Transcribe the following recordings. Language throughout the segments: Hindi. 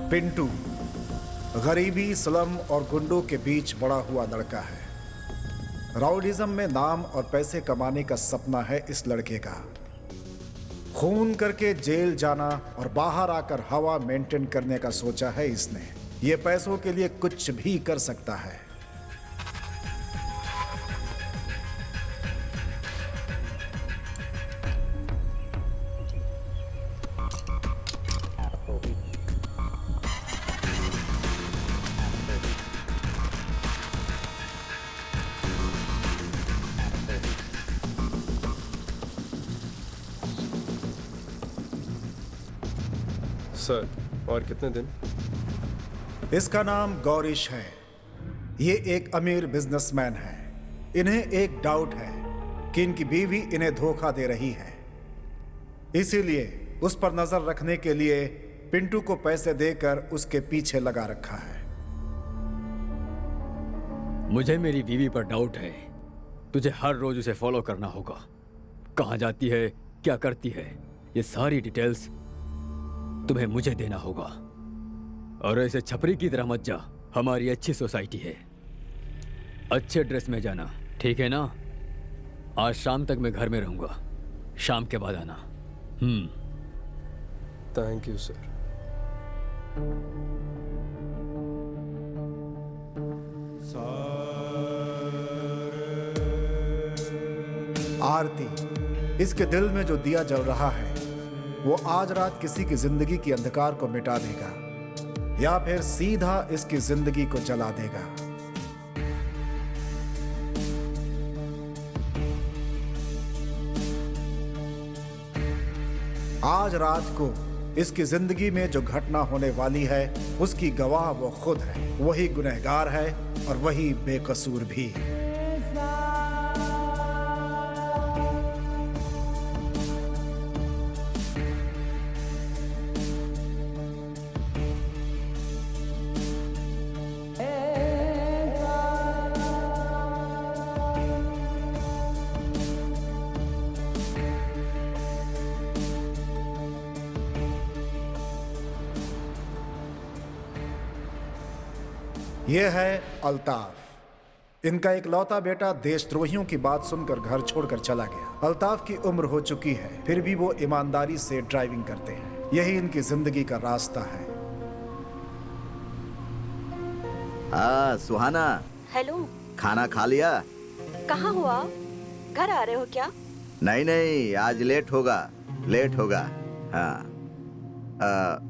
पिंटू गरीबी, स्लम और गुंडों के बीच बड़ा हुआ लड़का है। राउडिज्म में नाम और पैसे कमाने का सपना है इस लड़के का। खून करके जेल जाना और बाहर आकर हवा मेंटेन करने का सोचा है इसने। ये पैसों के लिए कुछ भी कर सकता है। सर, और कितने दिन? इसका नाम गौरीश है। ये एक अमीर बिजनेसमैन है। इन्हें एक डाउट है कि इनकी बीवी इन्हें धोखा दे रही है, इसीलिए उस पर नजर रखने के लिए पिंटू को पैसे देकर उसके पीछे लगा रखा है। मुझे मेरी बीवी पर डाउट है। तुझे हर रोज उसे फॉलो करना होगा। कहाँ जाती है, क्या करती है, ये सारी डिटेल्स तुम्हें मुझे देना होगा। और ऐसे छपरी की तरह मत जा। हमारी अच्छी सोसाइटी है। अच्छे ड्रेस में जाना, ठीक है ना? आज शाम तक मैं घर में रहूंगा। शाम के बाद आना। Thank you sir. आरती, इसके दिल में जो दिया जल रहा है वो आज रात किसी की जिंदगी की अंधकार को मिटा देगा या फिर सीधा इसकी जिंदगी को जला देगा। आज रात को इसकी जिंदगी में जो घटना होने वाली है उसकी गवाह वो खुद है। वही गुनहगार है और वही बेकसूर भी। यह है अल्ताफ। इनका एक लौता बेटा देशद्रोहियों की बात सुनकर घर छोड़कर चला गया। अल्ताफ की उम्र हो चुकी है, फिर भी वो ईमानदारी से ड्राइविंग करते हैं। यही इनकी जिंदगी का रास्ता है। हाँ सुहाना। हेलो। खाना खा लिया? कहाँ हो आप? घर आ रहे हो क्या? नहीं नहीं, आज लेट होगा। हाँ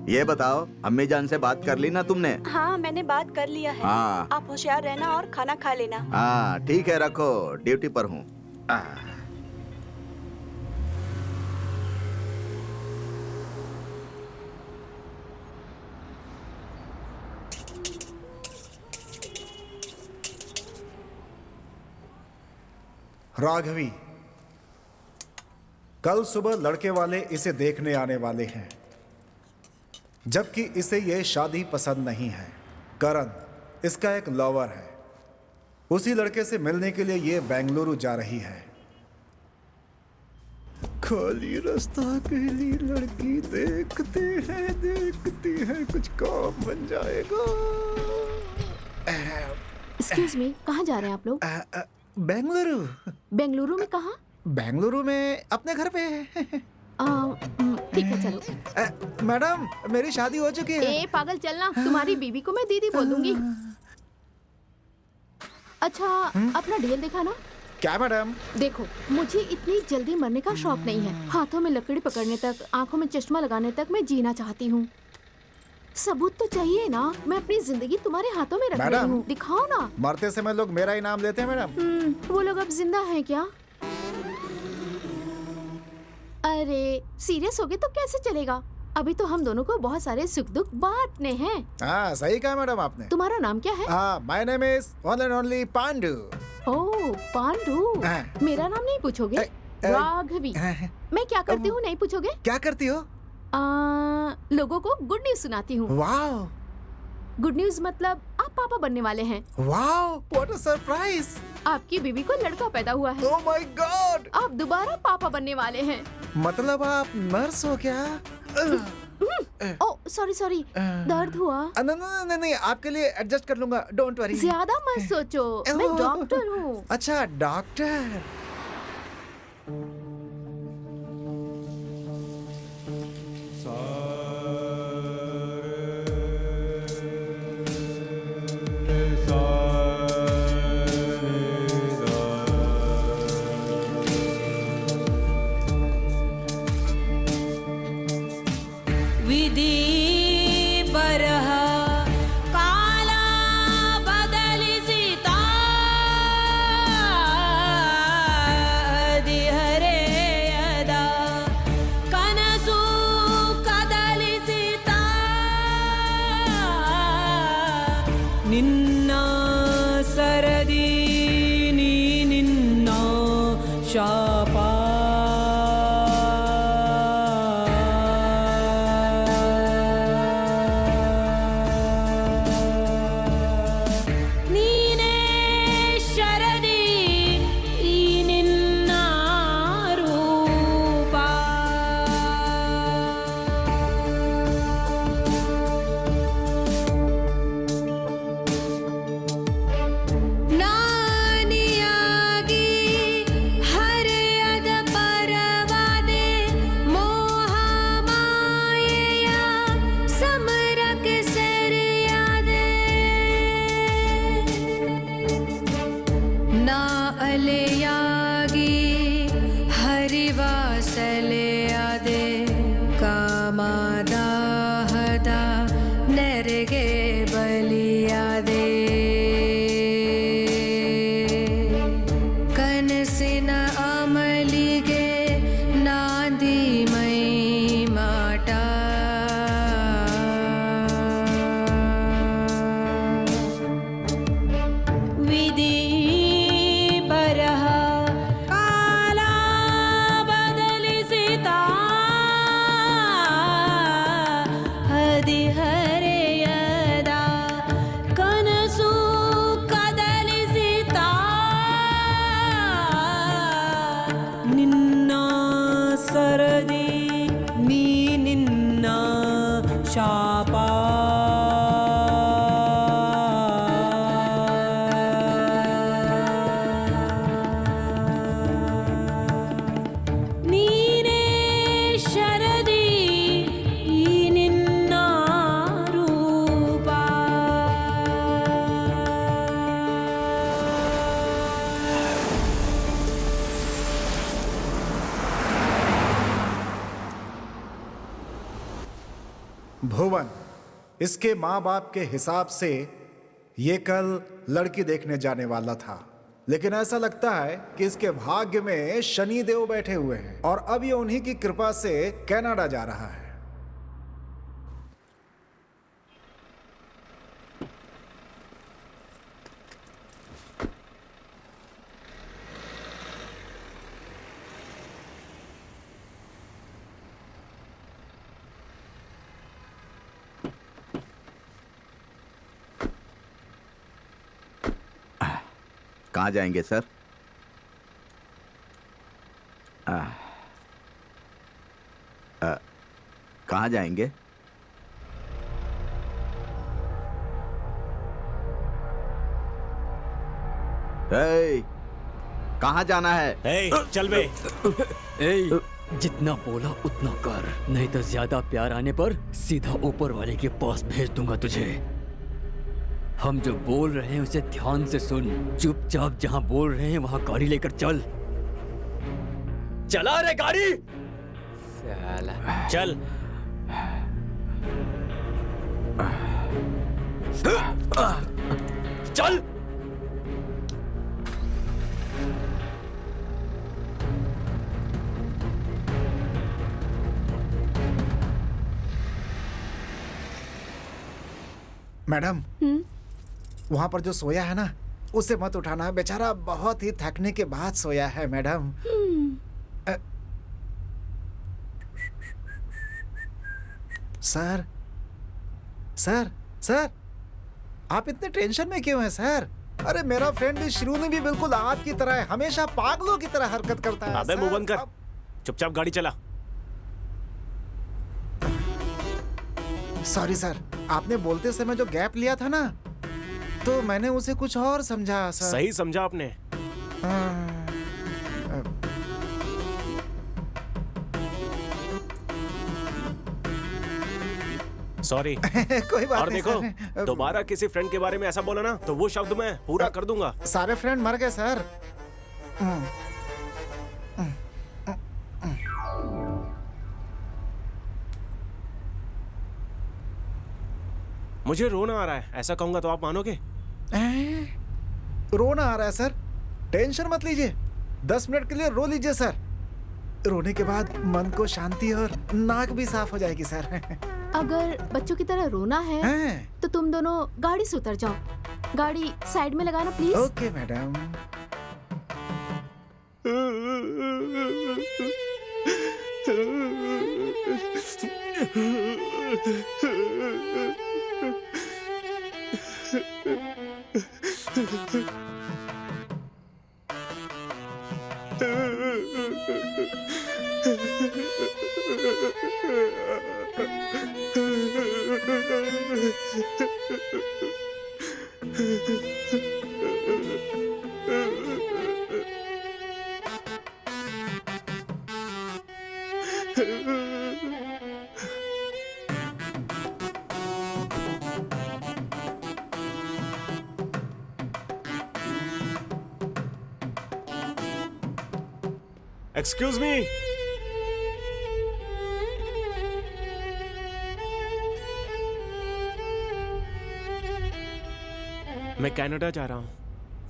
ये बताओ, अम्मी जान से बात कर ली ना तुमने? हाँ मैंने बात कर लिया है। हाँ। आप होशियार रहना और खाना खा लेना। हाँ ठीक है, रखो, ड्यूटी पर हूँ। राघवी, कल सुबह लड़के वाले इसे देखने आने वाले हैं, जबकि इसे यह शादी पसंद नहीं है। करण इसका एक लवर है। उसी लड़के से मिलने के लिए यह बेंगलुरु जा रही है। खाली रास्ता अकेली लड़की देखते हैं कुछ काम बन जाएगा। एक्सक्यूज मी, कहाँ जा रहे हैं आप लोग? बेंगलुरु। बेंगलुरु में कहाँ? बेंगलुरु में अपने घर पे। ठीक है चलो। मैडम मेरी शादी हो चुकी है। ए पागल, चलना। तुम्हारी बीवी को मैं दीदी बोल दूंगी। अच्छा अपना ढेल देखा ना? क्या मैडम? देखो, मुझे इतनी जल्दी मरने का शौक नहीं है। हाथों में लकड़ी पकड़ने तक, आंखों में चश्मा लगाने तक मैं जीना चाहती हूँ। सबूत तो चाहिए ना। मैं अपनी जिंदगी तुम्हारे हाथों में रख रही हूँ, दिखाओ ना। मरते समय लोग मेरा ही नाम लेते हैं मैडम। वो लोग अब जिंदा हैं क्या? अरे सीरियस हो गए तो कैसे चलेगा? अभी तो हम दोनों को बहुत सारे सुख दुख बांटने हैं। हाँ सही कहा मैडम आपने। तुम्हारा नाम क्या है? My name is one and only Pandu. Oh Pandu. मेरा नाम नहीं पूछोगे? राघवी। मैं क्या करती हूँ नहीं पूछोगे? क्या करती हो? लोगों को गुड न्यूज सुनाती हूँ। वाओ। गुड न्यूज मतलब आप पापा बनने वाले हैं। Wow, what a surprise. आपकी बीवी को लड़का पैदा हुआ है। Oh my God. आप दोबारा पापा बनने वाले हैं। मतलब आप नर्स हो क्या? ओ सॉरी सॉरी, दर्द हुआ? नहीं नहीं, आपके लिए एडजस्ट कर लूंगा, डोंट वरी। ज्यादा मत सोचो, मैं डॉक्टर हूँ। अच्छा डॉक्टर। विधि बरह काला बदलिसिता दिहरे यदा कनसु कदलिसिता निन्ना सरदी नी निन्ना शापा भुवन, इसके माँ बाप के हिसाब से ये कल लड़की देखने जाने वाला था, लेकिन ऐसा लगता है कि इसके भाग्य में शनि देव बैठे हुए हैं और अब ये उन्हीं की कृपा से कनाडा जा रहा है। कहाँ जाएंगे सर? कहाँ जाएंगे? कहाँ जाना है? चल बे। ए, जितना बोला उतना कर, नहीं तो ज्यादा प्यार आने पर सीधा ऊपर वाले के पास भेज दूंगा तुझे। हम जो बोल रहे हैं उसे ध्यान से सुन, चुपचाप जहां बोल रहे हैं वहां गाड़ी लेकर चल। चला रे गाड़ी। चल। चल। मैडम, वहां पर जो सोया है ना, उसे मत उठाना, बेचारा बहुत ही थकने के बाद सोया है मैडम। सर सर सर, आप इतने टेंशन में क्यों हैं सर? अरे मेरा फ्रेंड भी शिरोनी भी बिल्कुल आपकी तरह है, हमेशा पागलों की तरह हरकत करता है। अबे मुंह बंद कर, चुपचाप गाड़ी चला। सॉरी सर, आपने बोलते समय जो गैप लिया था ना, तो मैंने उसे कुछ और समझा सर। सही समझा आपने। सॉरी। कोई बात और नहीं देखो, सर। दोबारा किसी फ्रेंड के बारे में ऐसा बोला ना तो वो शब्द मैं पूरा कर दूंगा। सारे फ्रेंड मर गए सर। मुझे रोना आ रहा है, ऐसा कहूंगा तो आप मानोगे? रोना आ रहा है सर? टेंशन मत लीजिए, 10 मिनट के लिए रो लीजिए सर। रोने के बाद मन को शांति और नाक भी साफ हो जाएगी सर। अगर बच्चों की तरह रोना है तो तुम दोनों गाड़ी से उतर जाओ। गाड़ी साइड में लगाना please. Okay madam. Excuse me. मैं कनाडा जा रहा हूँ,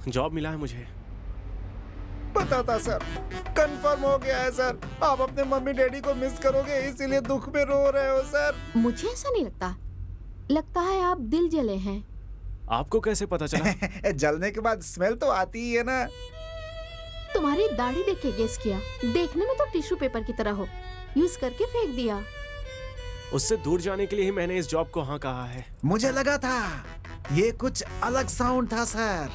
जॉब मिला है मुझे। पता था सर, कंफर्म हो गया है सर। आप अपने मम्मी डैडी को मिस करोगे, इसीलिए दुख में रो रहे हो सर। मुझे ऐसा नहीं लगता, लगता है आप दिल जले हैं। आपको कैसे पता चला? जलने के बाद स्मेल तो आती ही है ना। तुम्हारी दाढ़ी देख के गेस किया, देखने में तो टिश्यू पेपर की तरह हो, यूज करके फेंक दिया। उससे दूर जाने के लिए ही मैंने इस जॉब को हाँ कहा है। मुझे लगा था ये कुछ अलग साउंड था सर।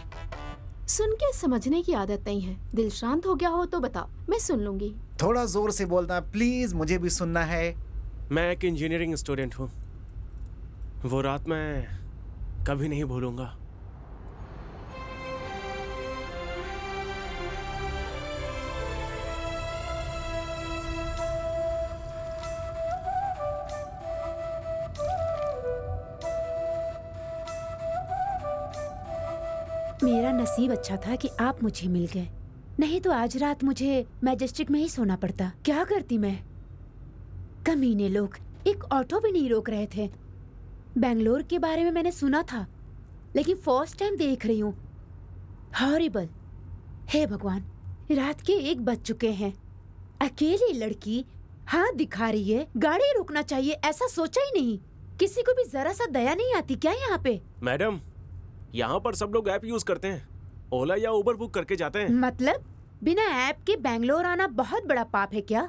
सुन के समझने की आदत नहीं है। दिल शांत हो गया हो तो बताओ, मैं सुन लूंगी। थोड़ा जोर से बोलना प्लीज, मुझे भी सुनना है। मैं एक इंजीनियरिंग स्टूडेंट हूँ, वो रात मैं कभी नहीं भूलूंगा। मेरा नसीब अच्छा था कि आप मुझे मिल गए, नहीं तो आज रात मुझे मैजेस्टिक में ही सोना पड़ता। क्या करती मैं? कमीने लोग एक ऑटो भी नहीं रोक रहे थे। बेंगलोर के बारे में मैंने सुना था, लेकिन फर्स्ट टाइम देख रही हूँ। हॉरिबल। हे भगवान, रात के 1 बज चुके हैं। अकेली लड़की हाथ दिखा रही है, गाड़ी रोकना चाहिए ऐसा सोचा ही नहीं। किसी को भी जरा सा दया नहीं आती क्या यहाँ पे? मैडम, यहाँ पर सब लोग ऐप यूज करते हैं, ओला या उबर बुक करके जाते हैं। मतलब बिना ऐप के बेंगलोर आना बहुत बड़ा पाप है क्या?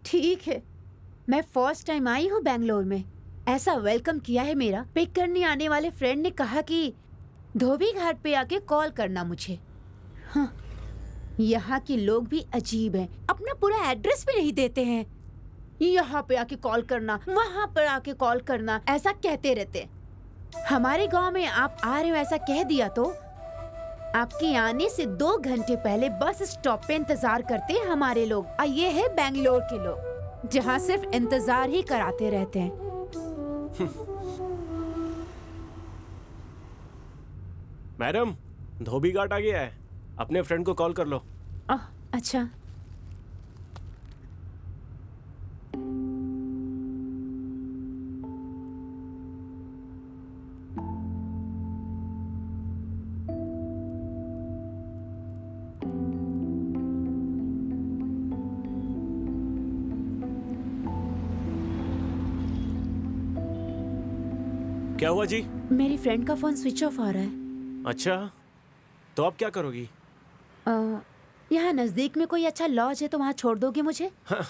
ठीक है, मैं फर्स्ट टाइम आई हूँ बेंगलोर में। ऐसा वेलकम किया है मेरा। पिक करने आने वाले फ्रेंड ने कहा कि धोबी घाट पे आके कॉल करना मुझे। हाँ, यहाँ के लोग भी अजीब हैं, अपना पूरा एड्रेस भी नहीं देते हैं। यहाँ पे आके कॉल करना, वहाँ पर आके कॉल करना, ऐसा कहते रहते। हमारे गांव में आप आ रहे हो ऐसा कह दिया तो आपके आने से 2 घंटे पहले बस स्टॉप पे इंतजार करते हैं हमारे लोग। और ये है बेंगलोर के लोग, जहाँ सिर्फ इंतजार ही कराते रहते हैं। मैडम, धोबी घाट आ गया है, अपने फ्रेंड को कॉल कर लो। अच्छा। क्या हुआ जी? मेरी फ्रेंड का फोन स्विच ऑफ आ रहा है। अच्छा, तो अब क्या करोगी? यहाँ नजदीक में कोई अच्छा लॉज है तो वहाँ छोड़ दोगे मुझे? हाँ,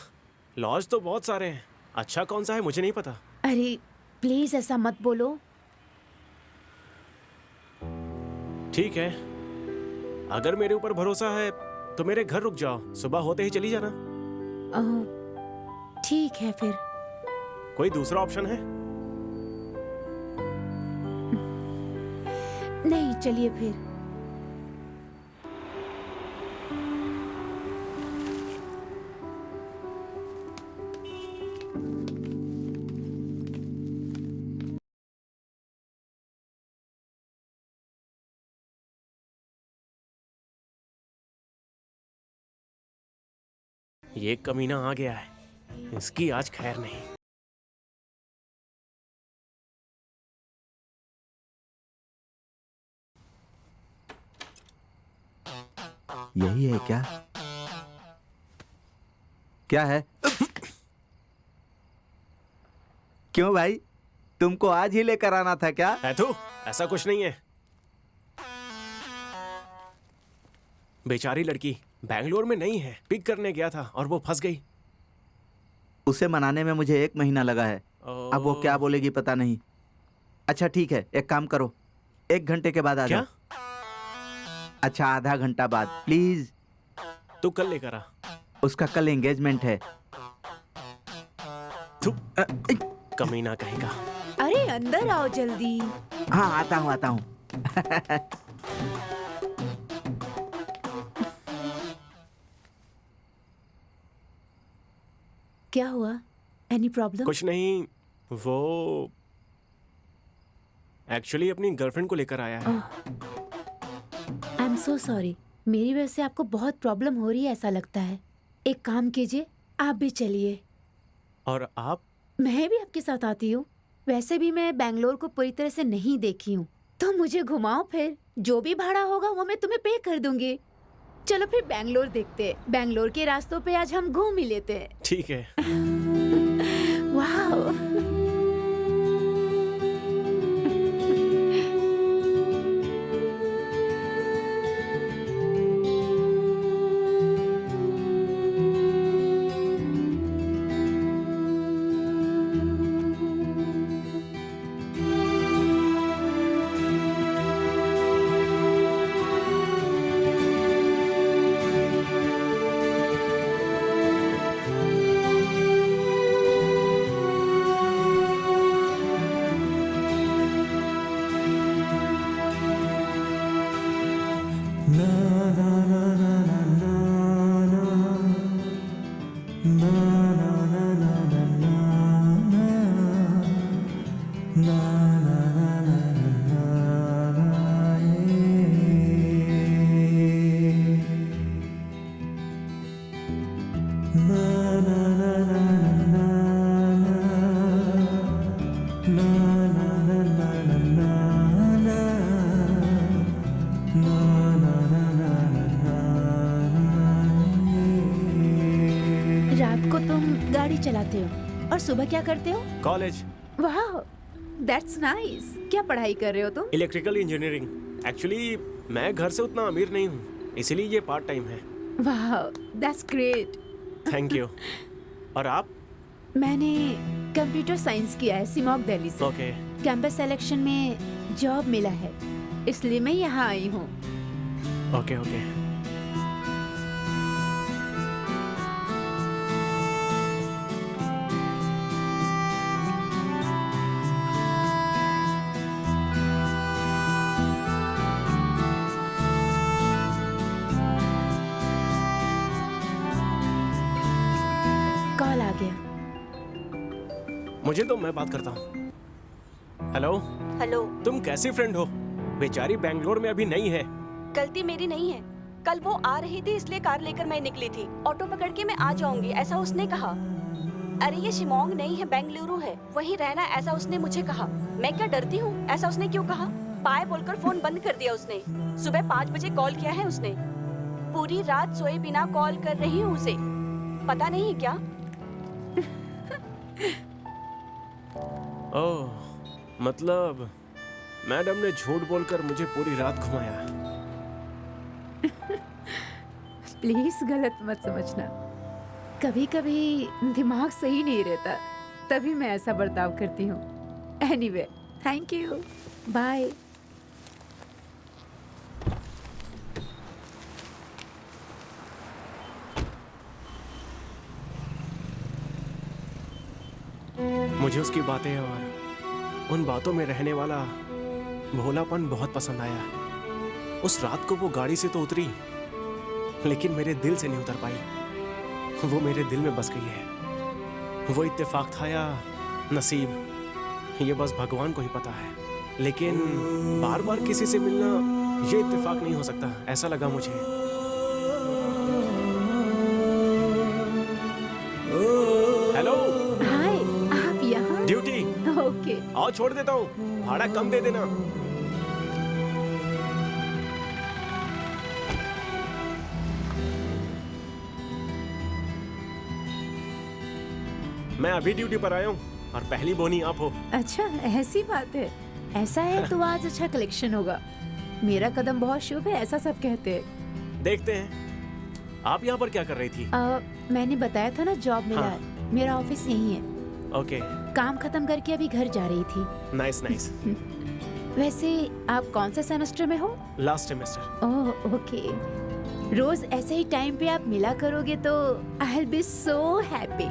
लॉज तो बहुत सारे हैं, अच्छा कौन सा है मुझे नहीं पता। अरे प्लीज ऐसा मत बोलो। ठीक है, अगर मेरे ऊपर भरोसा है तो मेरे घर रुक जाओ, सुबह होते ही चली जाना। ठीक है फिर। कोई दूसरा ऑप्शन है? नहीं, चलिए फिर। ये कमीना आ गया है, इसकी आज खैर नहीं। यही है क्या? क्या है? क्यों भाई, तुमको आज ही लेकर आना था क्या? ऐथू, ऐसा कुछ नहीं है। बेचारी लड़की बैंगलोर में नहीं है, पिक करने गया था और वो फंस गई। उसे मनाने में मुझे 1 महीना लगा है। अब वो क्या बोलेगी पता नहीं। अच्छा ठीक है, एक काम करो, 1 घंटे के बाद आ जाओ। अच्छा, आधा घंटा बाद प्लीज। तू कल लेकर आ। उसका कल एंगेजमेंट है। कमीना कहेगा। अरे अंदर आओ जल्दी। हाँ, आता हूँ आता हूँ। क्या हुआ? Any problem? कुछ नहीं, वो एक्चुअली अपनी गर्लफ्रेंड को लेकर आया है। आई एम सो सॉरी, मेरी वजह से आपको बहुत प्रॉब्लम हो रही है ऐसा लगता है। एक काम कीजिए, आप भी चलिए। और आप? मैं भी आपके साथ आती हूँ। वैसे भी मैं बैंगलोर को पूरी तरह से नहीं देखी हूँ, तो मुझे घुमाओ फिर। जो भी भाड़ा होगा वो मैं तुम्हें पे कर दूंगी। चलो फिर बैंगलोर देखते हैं। बैंगलोर के रास्तों पे आज हम घूम ही लेते हैं। ठीक है। वाह, रात को तुम गाड़ी चलाते हो और सुबह क्या करते हो? कॉलेज। वाह, दैट्स नाइस। क्या पढ़ाई कर रहे हो तुम? Electrical engineering. एक्चुअली मैं घर से उतना अमीर नहीं हूँ, इसीलिए ये पार्ट टाइम है। वाह, दैट्स ग्रेट। Thank you. और आप? मैंने कंप्यूटर साइंस किया है सिमोग दिल्ली से। ओके। कैंपस सिलेक्शन में जॉब मिला है, इसलिए मैं यहाँ आई हूँ। Okay okay. कॉल आ गया। मुझे तो मैं बात करता हूँ। हेलो। हेलो। तुम कैसी फ्रेंड हो? बेचारी बैंगलोर में अभी नहीं है। गलती मेरी नहीं है। कल वो आ रही थी इसलिए कार लेकर मैं निकली थी। ऑटो पकड़ के मैं आ जाऊंगी ऐसा उसने कहा। अरे ये शिमोंग नहीं है, बेंगलुरु है, वहीं रहना ऐसा उसने मुझे कहा। मैं क्या डरती हूँ? ऐसा उसने क्यों कहा? बाय बोलकर फोन बंद कर दिया उसने। सुबह 5 बजे कॉल किया है उसने। पूरी रात सोए बिना कॉल कर रही हूँ उसे। पता नहीं क्या। ओह, मतलब मैडम ने झूठ बोलकर मुझे पूरी रात घुमाया। प्लीज गलत मत समझना। कभी कभी दिमाग सही नहीं रहता, तभी मैं ऐसा बर्ताव करती हूँ। Anyway, thank you, bye. मुझे उसकी बातें और उन बातों में रहने वाला भोलापन बहुत पसंद आया। उस रात को वो गाड़ी से तो उतरी, लेकिन मेरे दिल से नहीं उतर पाई। वो मेरे दिल में बस गई है। वो इत्तेफाक था या नसीब, ये बस भगवान को ही पता है। लेकिन बार बार किसी से मिलना ये इत्तेफाक नहीं हो सकता, ऐसा लगा मुझे। हेलो। हाय, आप यहाँ? ड्यूटी। ओके। आओ छोड़ देता हूँ, भाड़ा कम दे देना। मैं अभी ड्यूटी पर आया हूँ और पहली बोनी आप हो। अच्छा, ऐसी बात है। ऐसा है तो आज अच्छा कलेक्शन होगा। मेरा कदम बहुत शुभ है, ऐसा सब कहते हैं। देखते हैं। आप यहाँ पर क्या कर रही थी? मैंने बताया था ना, जॉब मिला हाँ। है। मेरा ऑफिस यही है। ओके। काम खत्म करके अभी घर जा रही थी। Nice nice. वैसे आप कौन से सेमेस्टर में हो? Last semester. Oh okay. रोज ऐसे ही टाइम पे आप मिला करोगे तो I will be so happy.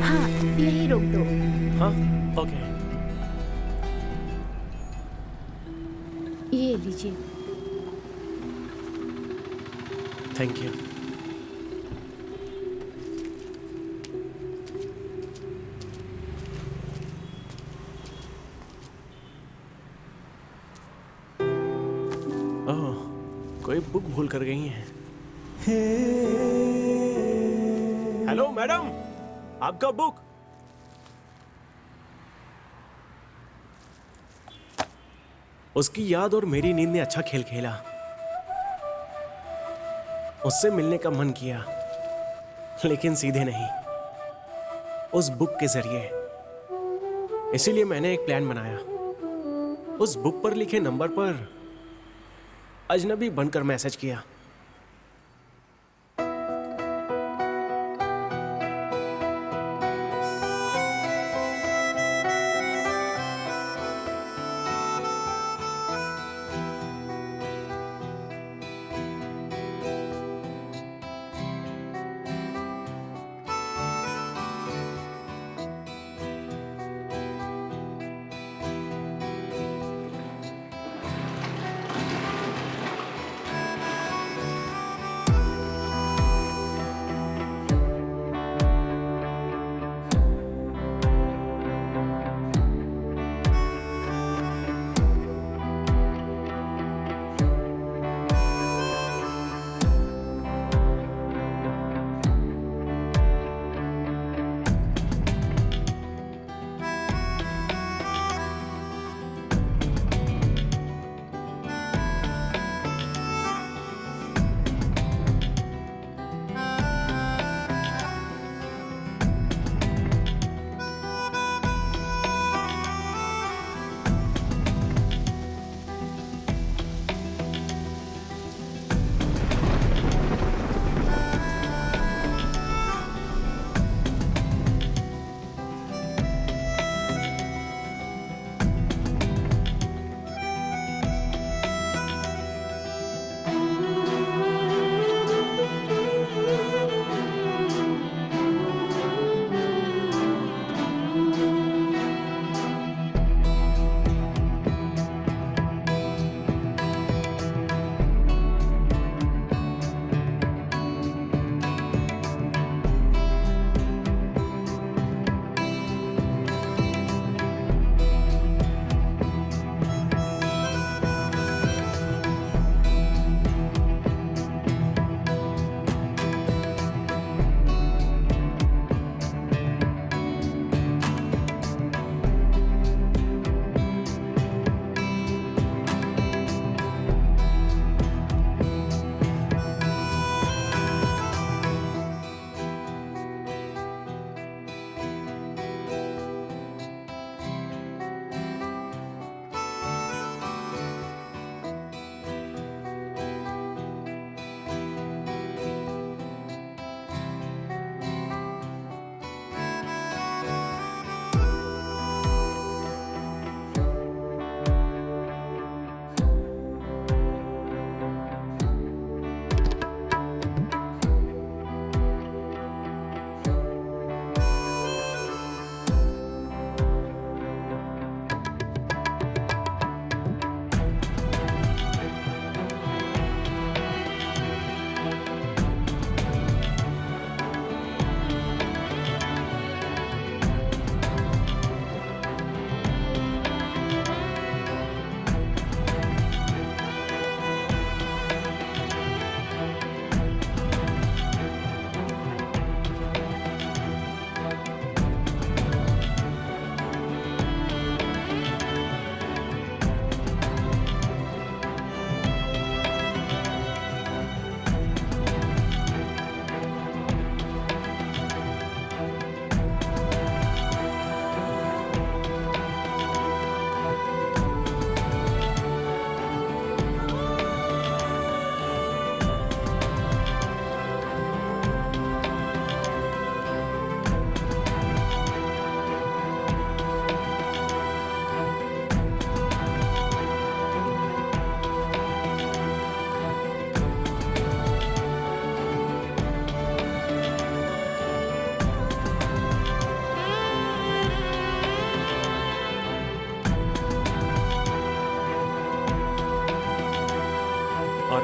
हाँ, यही रोक दो। हाँ ओके। ये लीजिए। Thank you. ओह, कोई बुक भूल कर गई हैं। हेलो मैडम, आपका बुक। उसकी याद और मेरी नींद ने अच्छा खेल खेला। उससे मिलने का मन किया, लेकिन सीधे नहीं, उस बुक के जरिए। इसीलिए मैंने एक प्लान बनाया। उस बुक पर लिखे नंबर पर अजनबी बनकर मैसेज किया।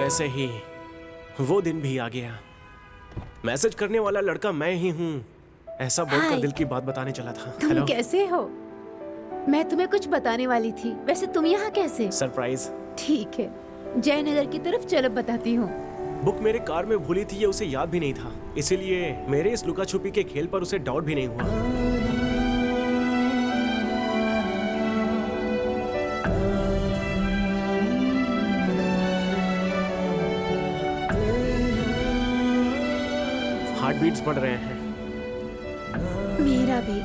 वैसे ही वो दिन भी आ गया। मैसेज करने वाला लड़का मैं ही हूँ, ऐसा बोलकर हाय। दिल की बात बताने चला था। तुम हेलो, कैसे हो? मैं तुम्हें कुछ बताने वाली थी। वैसे तुम यहाँ कैसे? सरप्राइज। ठीक है, जयनगर की तरफ चलो, बताती हूँ। बुक मेरे कार में भूली थी, ये उसे याद भी नहीं था, इसीलिए मेरे इस लुका छुपी के खेल पर उसे डाउट भी नहीं हुआ। हार्ट बीट्स बढ़ रहे हैं। मेरा भी।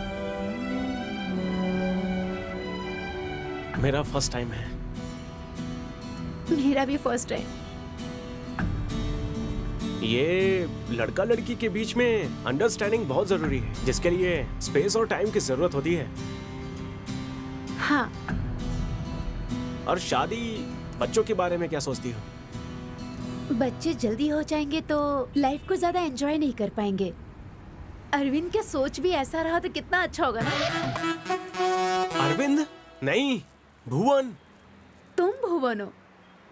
मेरा फर्स्ट टाइम है। मेरा भी फर्स्ट टाइम। ये लड़का लड़की के बीच में अंडरस्टैंडिंग बहुत जरूरी है, जिसके लिए स्पेस और टाइम की जरूरत होती है। हाँ, और शादी, बच्चों के बारे में क्या सोचती हो? बच्चे जल्दी हो जाएंगे तो लाइफ को ज्यादा एंजॉय नहीं कर पाएंगे। अरविंद का सोच भी ऐसा रहा तो कितना अच्छा होगा ना। अरविंद नहीं, भुवन। तुम भुवन हो,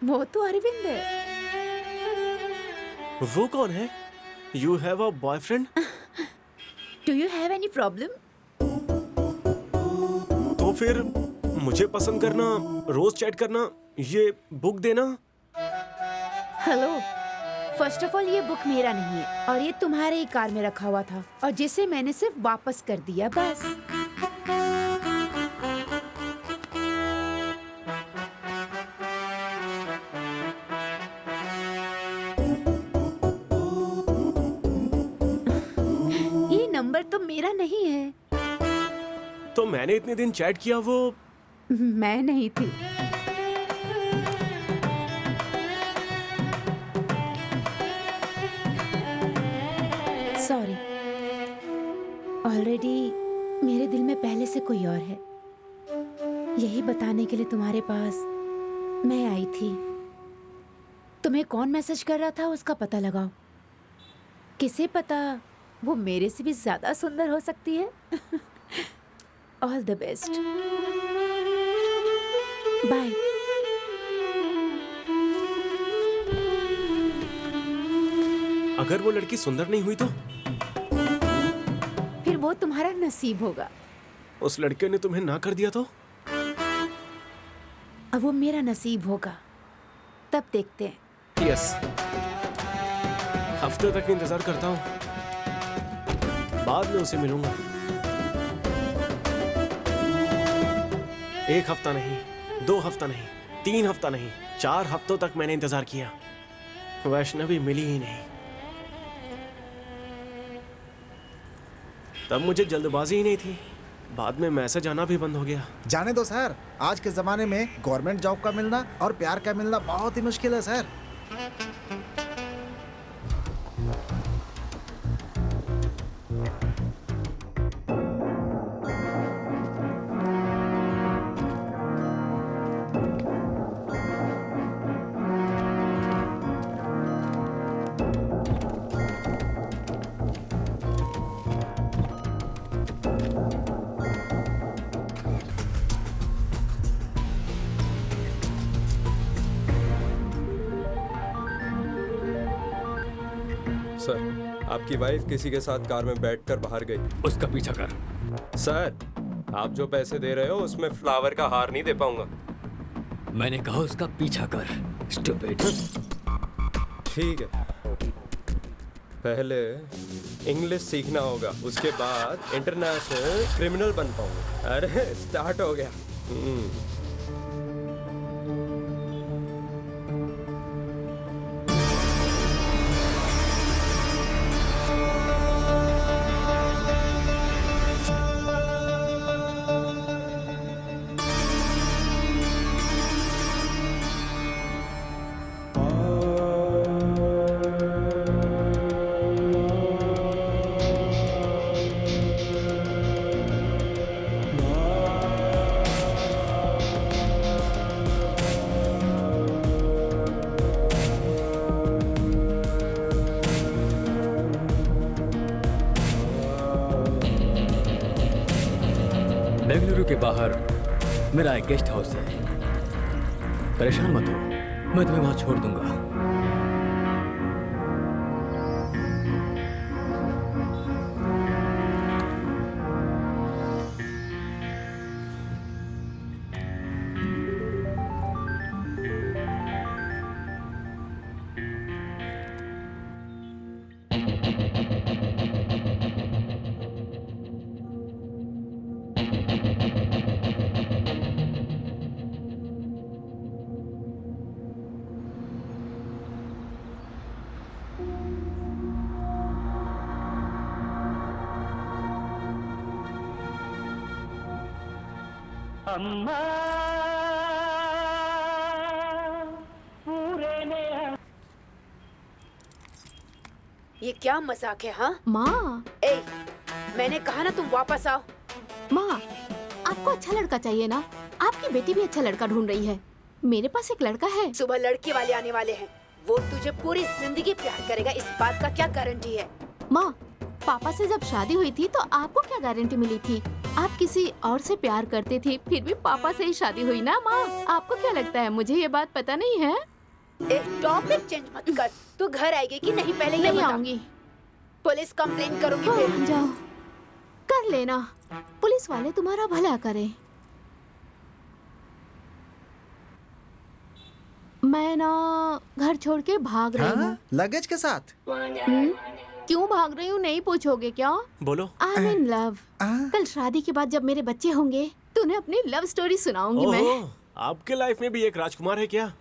वो तो अरविंद है। वो कौन है? You have a boyfriend? Do you have any problem? तो फिर मुझे पसंद करना, रोज चैट करना, ये बुक देना। हेलो, फर्स्ट ऑफ ऑल ये बुक मेरा नहीं है और ये तुम्हारे ही कार में रखा हुआ था और जिसे मैंने सिर्फ वापस कर दिया, बस। ये नंबर तो मेरा नहीं है। तो मैंने इतने दिन चैट किया, वो मैं नहीं थी। सॉरी, ऑलरेडी मेरे दिल में पहले से कोई और है। यही बताने के लिए तुम्हारे पास मैं आई थी। तुम्हें कौन मैसेज कर रहा था उसका पता लगाओ। किसे पता, वो मेरे से भी ज्यादा सुंदर हो सकती है। All the best, bye. अगर वो लड़की सुंदर नहीं हुई तो? फिर वो तुम्हारा नसीब होगा। उस लड़के ने तुम्हें ना कर दिया तो? अब वो मेरा नसीब होगा, तब देखते हैं। यस, हफ्ते तक इंतजार करता हूँ, बाद में उसे मिलूंगा। 1 हफ्ता नहीं, 2 हफ्ता नहीं, 3 हफ्ता नहीं, 4 हफ्तों तक मैंने इंतजार किया, वैष्णवी मिली ही नहीं। तब मुझे जल्दबाजी ही नहीं थी, बाद में मैसेज आना भी बंद हो गया। जाने दो सर, आज के जमाने में गवर्नमेंट जॉब का मिलना और प्यार का मिलना बहुत ही मुश्किल है सर। सर, आपकी वाइफ किसी के साथ कार में बैठकर बाहर गई। उसका पीछा कर। सर, आप जो पैसे दे रहे हो उसमें फ्लावर का हार नहीं दे पाऊंगा। मैंने कहा उसका पीछा कर, स्टूपिड। ठीक है, पहले इंग्लिश सीखना होगा, उसके बाद इंटरनेशनल क्रिमिनल बन पाऊंगा। अरे स्टार्ट हो गया। बेंगलुरु के बाहर मेरा एक गेस्ट हाउस है, परेशान मत हो, मैं तुम्हें वहां छोड़ दूंगा। ये क्या मजाक है? हाँ माँ, ए, मैंने कहा ना तुम वापस आओ। माँ, आपको अच्छा लड़का चाहिए ना? आपकी बेटी भी अच्छा लड़का ढूंढ रही है। मेरे पास एक लड़का है। सुबह लड़के वाले आने वाले हैं। वो तुझे पूरी जिंदगी प्यार करेगा, इस बात का क्या गारंटी है? माँ, पापा से जब शादी हुई थी तो आपको क्या गारंटी मिली थी? आप किसी और से प्यार करती थी, फिर भी पापा से ही शादी हुई ना माँ। आपको क्या लगता है मुझे ये बात पता नहीं है? टॉपिक चेंज मत कर। तू घर आएगी कि नहीं पहले ये नहीं बता। आऊंगी। पुलिस कंप्लेन करूंगी फिर। जाओ, कर लेना। पुलिस वाले तुम्हारा भला करें। मैं ना घर छोड़ के भाग रही हूँ। लगेज के साथ? क्यों भाग रही हूँ नहीं पूछोगे क्या? बोलो। I am in love. कल शादी के बाद जब मेरे बच्चे होंगे तो उन्हें अपनी लव स्टोरी सुनाऊंगी मैं। आपके लाइफ में भी एक राजकुमार है क्या?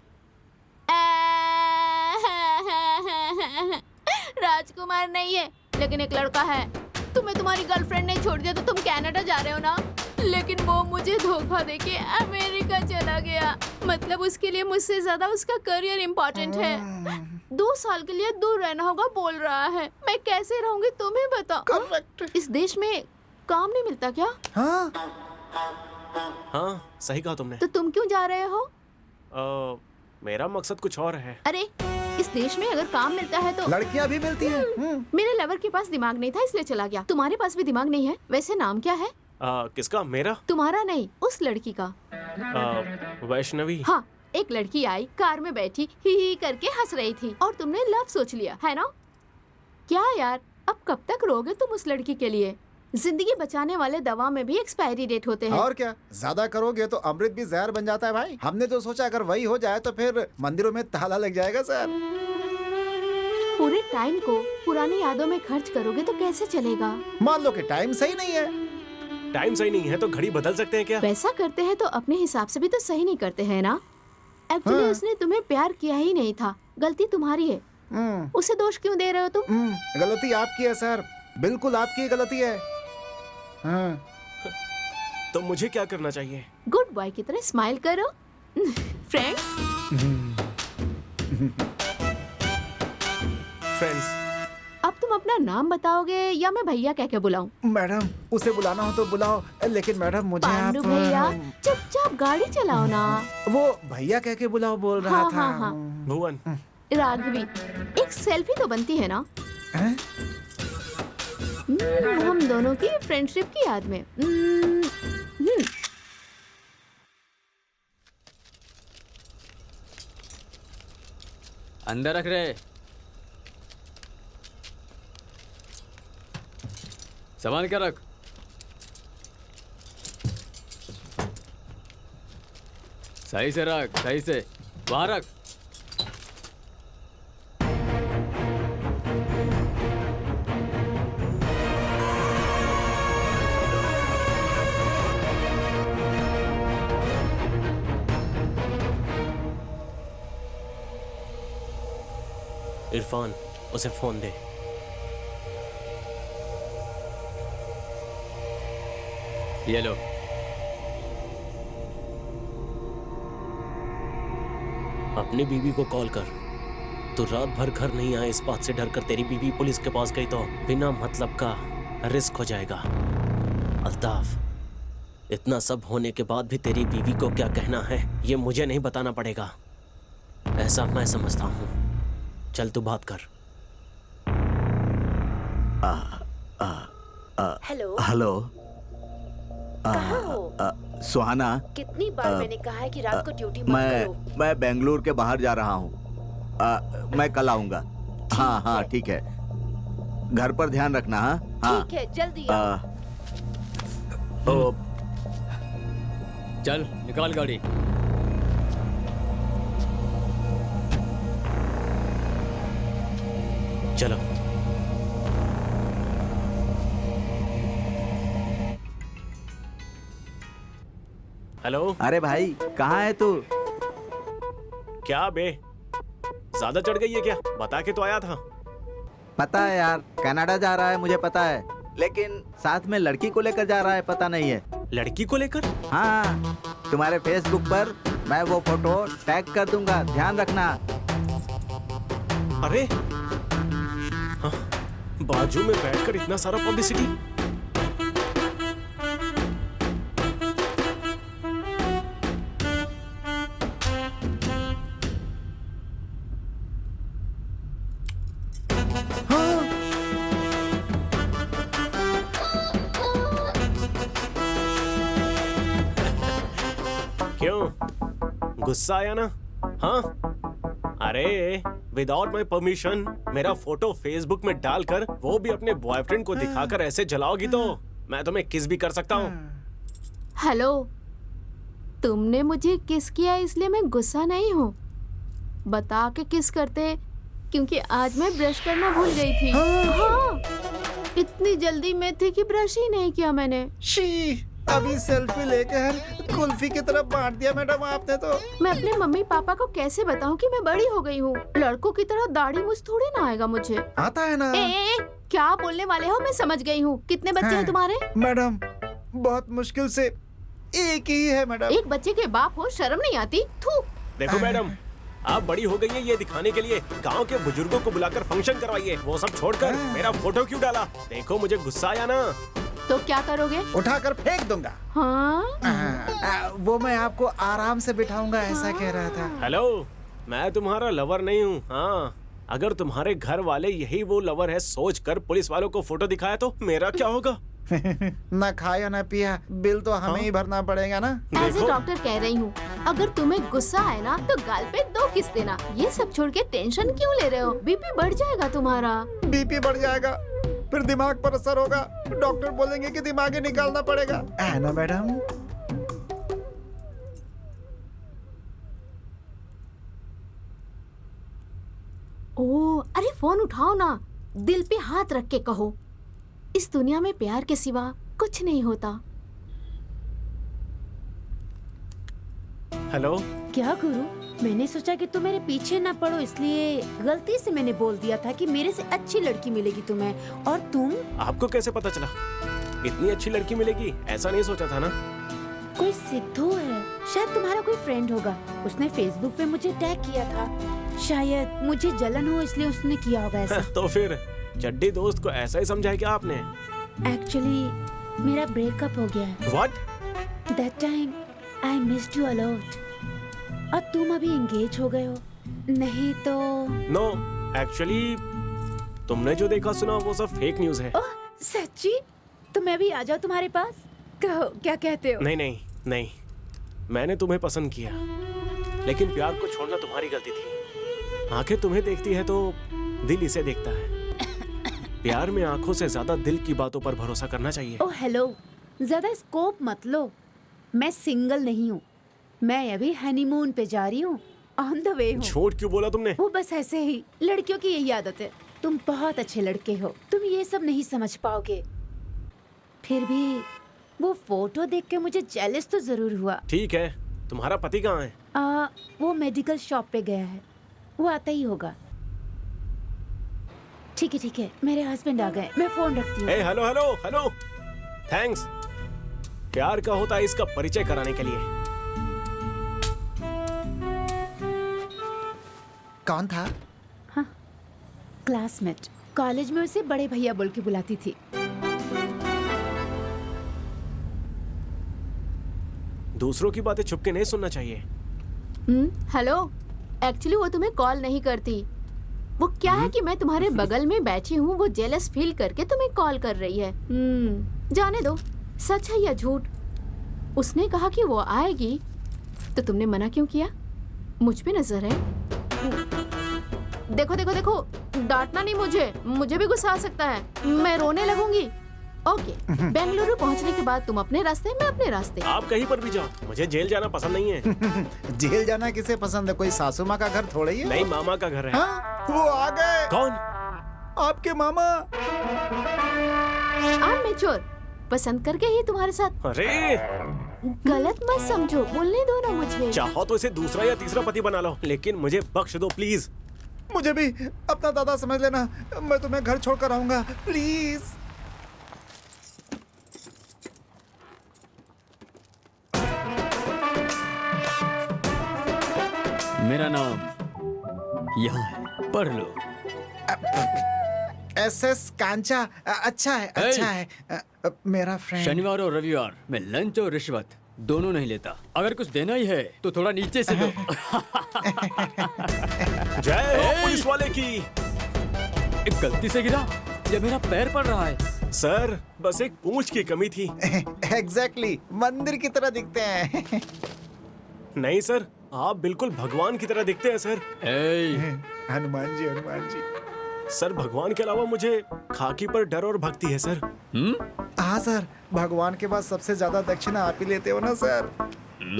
राजकुमार नहीं है, लेकिन एक लड़का है। तुम्हें तुम्हारी गर्लफ्रेंड ने छोड़ दिया तो तुम कनाडा जा रहे हो ना, लेकिन वो मुझे धोखा देके अमेरिका चला गया। मतलब उसके लिए मुझसे ज्यादा उसका करियर इम्पोर्टेंट है। 2 साल के लिए दूर रहना होगा बोल रहा है। मैं कैसे रहूंगी तुम्हें बताओ। करेक्ट। इस देश में काम नहीं मिलता क्या? हाँ, सही कहा तुमने। तो तुम क्यों जा रहे हो? मेरा मकसद कुछ और है। अरे, इस देश में अगर काम मिलता है तो लड़कियां भी मिलती हैं। मेरे लवर के पास दिमाग नहीं था इसलिए चला गया। तुम्हारे पास भी दिमाग नहीं है। वैसे नाम क्या है? किसका? मेरा? तुम्हारा नहीं, उस लड़की का। वैष्णवी। हाँ, एक लड़की आई, कार में बैठी ही करके हंस रही थी और तुमने लव सोच लिया है ना? क्या यार, अब कब तक रोगे तुम उस लड़की के लिए? जिंदगी बचाने वाले दवा में भी एक्सपायरी डेट होते हैं। और क्या, ज्यादा करोगे तो अमृत भी जहर बन जाता है भाई। हमने तो सोचा अगर वही हो जाए तो फिर मंदिरों में ताला लग जाएगा सर। पूरे टाइम को पुरानी यादों में खर्च करोगे तो कैसे चलेगा? मान लो कि टाइम सही नहीं है। टाइम सही नहीं है तो घड़ी बदल सकते हैं क्या? वैसा करते हैं तो अपने हिसाब से भी तो सही नहीं करते हैं ना? एक्चुअली उसने तुम्हें प्यार किया ही नहीं था, गलती तुम्हारी है। उसे दोष क्यों दे रहे हो तुम? गलती आपकी है सर, बिल्कुल आपकी गलती है। तो मुझे क्या करना चाहिए? गुड बॉय की तरह स्माइल करो। फ्रेंड्स। फ्रेंड्स। अब तुम अपना नाम बताओगे या मैं भैया कह के बुलाऊं? मैडम, उसे बुलाना हो तो बुलाओ, लेकिन मैडम मुझे पांडु भैया, चुपचाप गाड़ी चलाओ ना। वो भैया कह के बुलाओ बोल रहा था। हाँ। भुवन। राघवी, एक सेल्फी तो बनती है ना? हम दोनों की फ्रेंडशिप की याद में। अंदर रख रहे। संभाल के रख। सही से रख, सही से। वहां रख। इरफान, उसे फोन दे। ये लो। अपनी बीवी को कॉल कर। तू रात भर घर नहीं आए इस बात से डर कर तेरी बीवी पुलिस के पास गई तो बिना मतलब का रिस्क हो जाएगा। अल्ताफ, इतना सब होने के बाद भी तेरी बीवी को क्या कहना है ये मुझे नहीं बताना पड़ेगा, ऐसा मैं समझता हूँ। चल तू बात कर। हेलो। हेलो। कहाँ हो? सुहाना, कितनी बार मैंने कहा है कि रात को ड्यूटी मत करो। मैं बेंगलुरु के बाहर जा रहा हूँ। मैं कल आऊंगा। हाँ, ठीक है। घर पर ध्यान रखना। हाँ, ठीक है, जल्दी आओ। चल निकाल गाड़ी। चलो। हेलो। अरे भाई, कहाँ है तू? क्या बे, ज्यादा चढ़ गई है क्या? बता के तो आया था। पता है यार, कनाडा जा रहा है मुझे पता है, लेकिन साथ में लड़की को लेकर जा रहा है पता नहीं है। लड़की को लेकर? हाँ, तुम्हारे फेसबुक पर मैं वो फोटो टैग कर दूंगा, ध्यान रखना। अरे हाँ, बाजू में बैठकर इतना सारा पब्लिसिटी। क्यों गुस्सा आया ना? हाँ, अरे विदाउट माई परमिशन मेरा फोटो फेसबुक में डालकर वो भी अपने बॉयफ्रेंड को दिखाकर ऐसे जलाओगी तो मैं तुम्हें किस भी कर सकता हूँ। हेलो, तुमने मुझे किस किया इसलिए मैं गुस्सा नहीं हूँ। बता के किस करते, क्योंकि आज मैं ब्रश करना भूल गई थी। हाँ, इतनी जल्दी में थी कि ब्रश ही नहीं किया मैंने। शी, अभी सेल्फी लेकर कुल्फी की तरफ बांट दिया मैडम आपने तो। मैं अपने मम्मी पापा को कैसे बताऊं कि मैं बड़ी हो गई हूँ? लड़कों की तरह दाढ़ी मूछ थोड़ी ना आएगा मुझे। आता है ना। ए, क्या बोलने वाले हो? मैं समझ गई हूँ। कितने बच्चे हैं तुम्हारे? मैडम बहुत मुश्किल से एक ही है मैडम। एक बच्चे के बाप हो, शर्म नहीं आती? थू। देखो मैडम, आप बड़ी हो गई हैं ये दिखाने के लिए गांव के बुजुर्गों को बुलाकर फंक्शन करवाइए। वो सब छोड़कर मेरा फोटो क्यों डाला? देखो मुझे गुस्सा आया ना। तो क्या करोगे? उठाकर फेंक दूंगा। हाँ? वो मैं आपको आराम से बिठाऊंगा ऐसा कह रहा था। हेलो, मैं तुम्हारा लवर नहीं हूँ। हाँ, अगर तुम्हारे घर वाले यही वो लवर है सोचकर पुलिस वालों को फोटो दिखाया तो मेरा क्या होगा? ना खाया ना पिया, बिल तो हमें ही भरना पड़ेगा ना। एज ए डॉक्टर कह रही हूँ, अगर तुम्हें गुस्सा आए ना तो गाल पे 2 किस देना। ये सब छोड़ के टेंशन क्यों ले रहे हो? बीपी बढ़ जाएगा तुम्हारा। बीपी बढ़ जाएगा, फिर दिमाग पर असर होगा। डॉक्टर बोलेंगे कि दिमाग ही निकालना पड़ेगा, है ना मैडम? ओह, अरे फोन उठाओ ना, दिल पे हाथ रख के कहो, इस दुनिया में प्यार के सिवा कुछ नहीं होता। हेलो। क्या गुरु, मैंने सोचा कि तुम मेरे पीछे ना पड़ो, इसलिए गलती से मैंने बोल दिया था कि मेरे से अच्छी लड़की मिलेगी तुम्हें। और तुम? आपको कैसे पता चला इतनी अच्छी लड़की मिलेगी? ऐसा नहीं सोचा था ना। कोई सिद्धू है, शायद तुम्हारा कोई फ्रेंड होगा। उसने फेसबुक पे मुझे टैग किया था। शायद मुझे जलन हो इसलिए उसने किया होगा ऐसा। तो फिर चड्डी दोस्त को ऐसा ही समझा है क्या आपने? एक्चुअली मेरा ब्रेकअप हो गया है। What? That time I missed you a lot. अब तुम अभी एंगेज हो गए हो, नहीं तो? No, actually तुमने जो देखा सुना वो सब फेक न्यूज है। ओह सच्ची? तो मैं भी आ जाऊँ तुम्हारे पास? कहो क्या कहते हो? नहीं नहीं नहीं, मैंने तुम्हें पसंद किया, लेकिन प्यार को छोड़ना तुम्हारी गलती थी। आंखें तुम्हें देखती है तो दिल इसे देखता है। प्यार में आंखों से ज्यादा दिल की बातों पर भरोसा करना चाहिए। ओह हेलो, ज्यादा स्कोप मत लो। मैं सिंगल नहीं हूँ, मैं अभी हनीमून पे जा रही हूँ, ऑन द वे हूँ। झूठ क्यों बोला तुमने? वो बस ऐसे ही, लड़कियों की यही आदत है। तुम बहुत अच्छे लड़के हो, तुम ये सब नहीं समझ पाओगे। फिर भी वो फोटो देख के मुझे जेलस तो जरूर हुआ। ठीक है, तुम्हारा पति कहाँ है? वो मेडिकल शॉप पे गया है, वो आता ही होगा। ठीक है, मेरे हस्बैंड आ गए, मैं फोन रखती हूँ। Hello hello hello, thanks. प्यार का होता है इसका परिचय कराने के लिए। कौन था? हाँ, क्लासमेट। कॉलेज में उसे बड़े भैया बोल के बुलाती थी। दूसरों की बातें छुप के नहीं सुनना चाहिए। हेलो, एक्चुअली वो तुम्हें कॉल नहीं करती। वो क्या है कि मैं तुम्हारे बगल में बैठी हूँ, वो जेलस फील करके तुम्हें कॉल कर रही है। जाने दो, सच है या झूठ। उसने कहा कि वो आएगी, तो तुमने मना क्यों किया? मुझ पे नजर है। देखो देखो देखो, डांटना नहीं मुझे भी गुस्सा आ सकता है, मैं रोने लगूंगी। ओके, बेंगलुरु पहुंचने के बाद तुम अपने रास्ते, मैं अपने रास्ते। आप कहीं पर भी जाओ, मुझे जेल जाना पसंद नहीं है। जेल जाना किसे पसंद है? कोई सासू माँ का घर थोड़ा ही है। नहीं, मामा का घर है। हाँ? वो आ गए। कौन? आपके मामा। I'm mature, पसंद करके ही तुम्हारे साथ। अरे गलत मत समझो, बोलने दो ना मुझे। चाहो तो इसे दूसरा या तीसरा पति बना लो, लेकिन मुझे बख्श दो प्लीज। मुझे भी अपना दादा समझ लेना, मैं तुम्हें घर छोड़कर आऊंगा, प्लीज। मेरा नाम यहाँ है, पढ़ लो। SS कांचा। अच्छा है, अच्छा है। मेरा फ्रेंड। शनिवार और रविवार मैं लंच और रिश्वत दोनों नहीं लेता। अगर कुछ देना ही है तो थोड़ा नीचे से दो। जय हो पुलिस वाले की। एक गलती से गिरा, ये मेरा पैर पड़ रहा है। सर बस एक पूंछ की कमी थी। एग्जैक्टली, मंदिर की तरह दिखते हैं। नहीं सर, आप बिल्कुल भगवान की तरह दिखते हैं सर। हनुमान जी, हनुमान जी। सर भगवान के अलावा मुझे खाकी पर डर और भक्ति है सर। हाँ सर, भगवान के बाद सबसे ज्यादा दक्षिणा आप ही लेते हो ना सर।